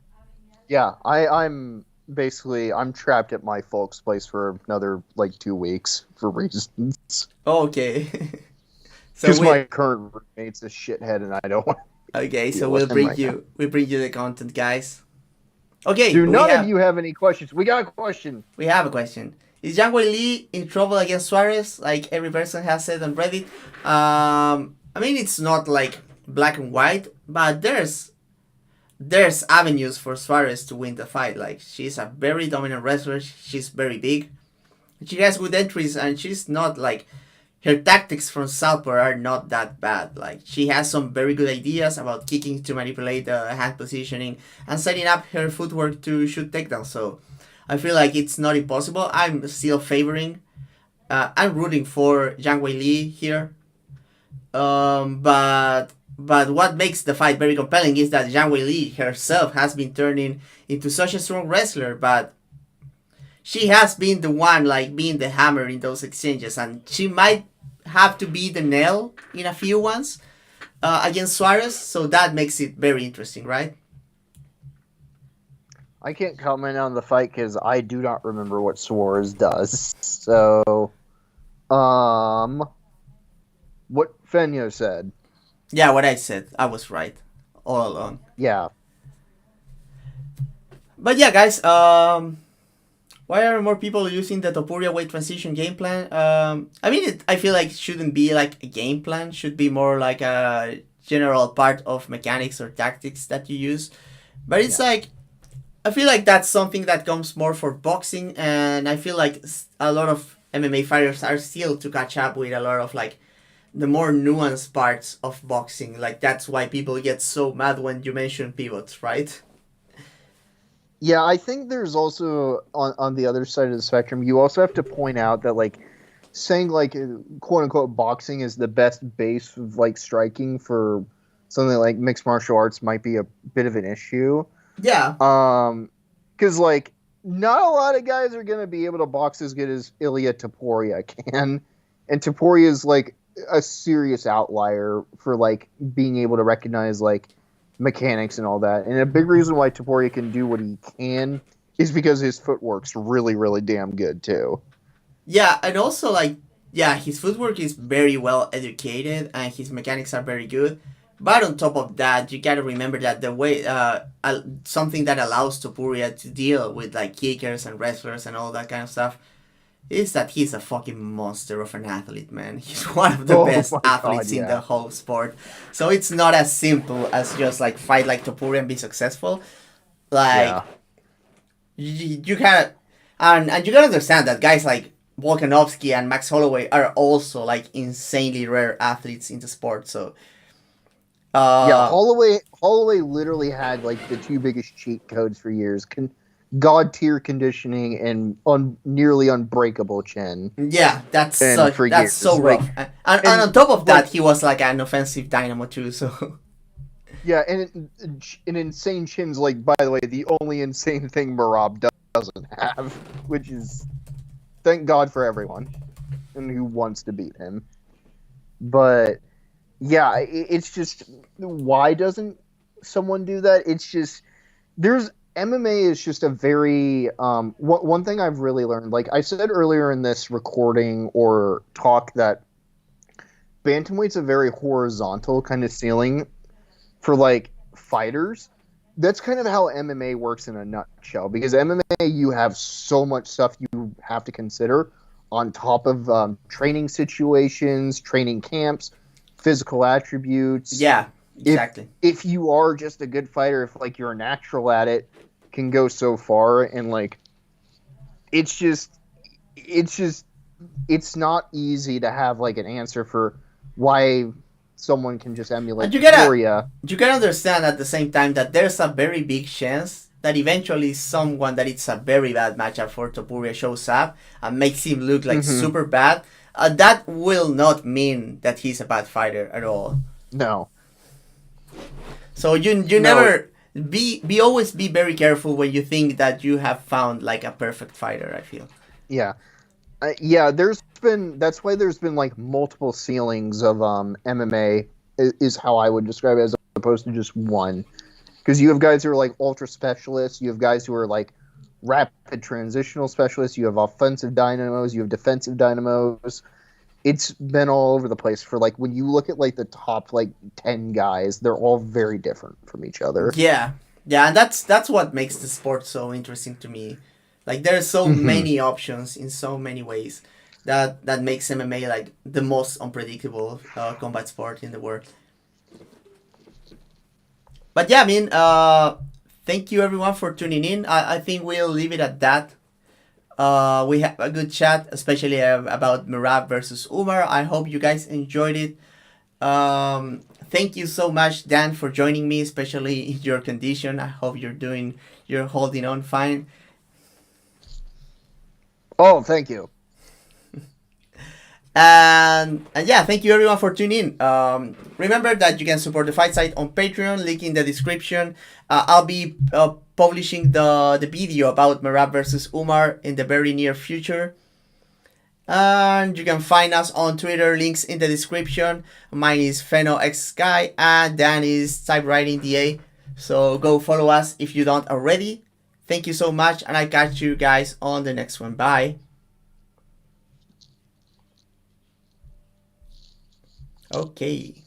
Yeah, I'm basically I'm trapped at my folks' place for another like 2 weeks for reasons Okay. so because we my current roommate's a shithead and I don't want okay, to so deal with him right now. we bring you the content, guys. Okay, Do none of you have any questions? We got a question. we have a question. Is Yang Wei Li in trouble against Suarez, like every person has said on Reddit? I mean, it's not like black and white, but there's avenues for Suarez to win the fight. Like she's a very dominant wrestler. She's very big. She has good entries, and she's not like her tactics from Southpaw are not that bad. Like she has some very good ideas about kicking to manipulate the hand positioning and setting up her footwork to shoot takedowns. So I feel like it's not impossible. I'm still favoring. I'm rooting for Zhang Wei Li here. But what makes the fight very compelling is that Zhang Wei Li herself has been turning into such a strong wrestler, but she has been the one like being the hammer in those exchanges, and she might have to be the nail in a few ones against Suarez. So that makes it very interesting, right? I can't comment on the fight because I do not remember what Suarez does. So, what Feño said. Yeah, what I said, I was right all along. Yeah, But yeah, guys, why are more people using the Topuria weight transition game plan? I mean, I feel like it shouldn't be like a game plan. Should be more like a general part of mechanics or tactics that you use. But it's like I feel like that's something that comes more for boxing, and I feel like a lot of MMA fighters are still to catch up with a lot of like the more nuanced parts of boxing. Like that's why people get so mad when you mention pivots, right? yeah. I think there's also on the other side of the spectrum. You also have to point out that like saying like quote unquote boxing is the best base of like striking for something like mixed martial arts might be a bit of an issue. Yeah, Because like not a lot of guys are gonna be able to box as good as Ilya Taporia can, and Taporia is like a serious outlier for like being able to recognize like mechanics and all that. And a big reason why Taporia can do what he can is because his footwork's really, really damn good too. yeah, and also like yeah, his footwork is very well educated and his mechanics are very good. But on top of that, you gotta remember that the way something that allows Topuria to deal with like kickers and wrestlers and all that kind of stuff is that he's a fucking monster of an athlete, man. He's one of the Oh best my god, athletes in the yeah. whole sport. So it's not as simple as just like fight like Topuria and be successful. Like Yeah. you gotta and you gotta understand that guys like Volkanovski and Max Holloway are also like insanely rare athletes in the sport. So Yeah, uh Holloway literally had like the two biggest cheat codes for years. God tier conditioning and nearly unbreakable chin. yeah, And for that's years. so Like rough. And and on top of that, like he was like an offensive dynamo too. So yeah, and an insane chin's like, by the way, the only insane thing Marab doesn't have, which is thank God for everyone and who wants to beat him. But Yeah, it's just, why doesn't someone do that? It's just, there's MMA is just a very one thing I've really learned. Like I said earlier in this recording or talk, that bantamweight's a very horizontal kind of ceiling for like fighters. That's kind of how MMA works in a nutshell. Because MMA, you have so much stuff you have to consider on top of training situations, training camps, physical attributes. Yeah, If exactly. if you are just a good fighter, if like you're a natural at it, can go so far. And like it's just it's just it's not easy to have like an answer for why someone can just And emulate you gotta Topuria. you gotta understand at the same time that there's a very big chance that eventually someone that it's a very bad matchup for Topuria shows up and makes him look like Mm-hmm. super bad. That will not mean that he's a bad fighter at all. No, So you no, never be always be very careful when you think that you have found like a perfect fighter. I feel. yeah, yeah. There's been That's why there's been like multiple ceilings of MMA is how I would describe it, as opposed to just one. Because you have guys who are like ultra specialists, you have guys who are like rapid transitional specialists, you have offensive dynamos, you have defensive dynamos. It's been all over the place. For like, when you look at like the top like 10 guys, they're all very different from each other. Yeah, yeah, and that's what makes the sport so interesting to me. Like there's so Hmm. many options in so many ways that makes MMA like the most unpredictable combat sport in the world. But yeah, I mean, thank you everyone for tuning in. I think we'll leave it at that. We have a good chat, especially about Merab versus Umar. I hope you guys enjoyed it. Thank you so much, Dan, for joining me, especially in your condition. I hope you're holding on fine. Oh, thank you. And yeah, thank you everyone for tuning in. Remember that you can support the fight site on Patreon, link in the description. I'll be publishing the video about Merab versus Umar in the very near future. And you can find us on Twitter, links in the description. Mine is FenoXGuy and Dan is Typewriting DA. So go follow us if you don't already. Thank you so much, and I catch you guys on the next one. Bye. Okay.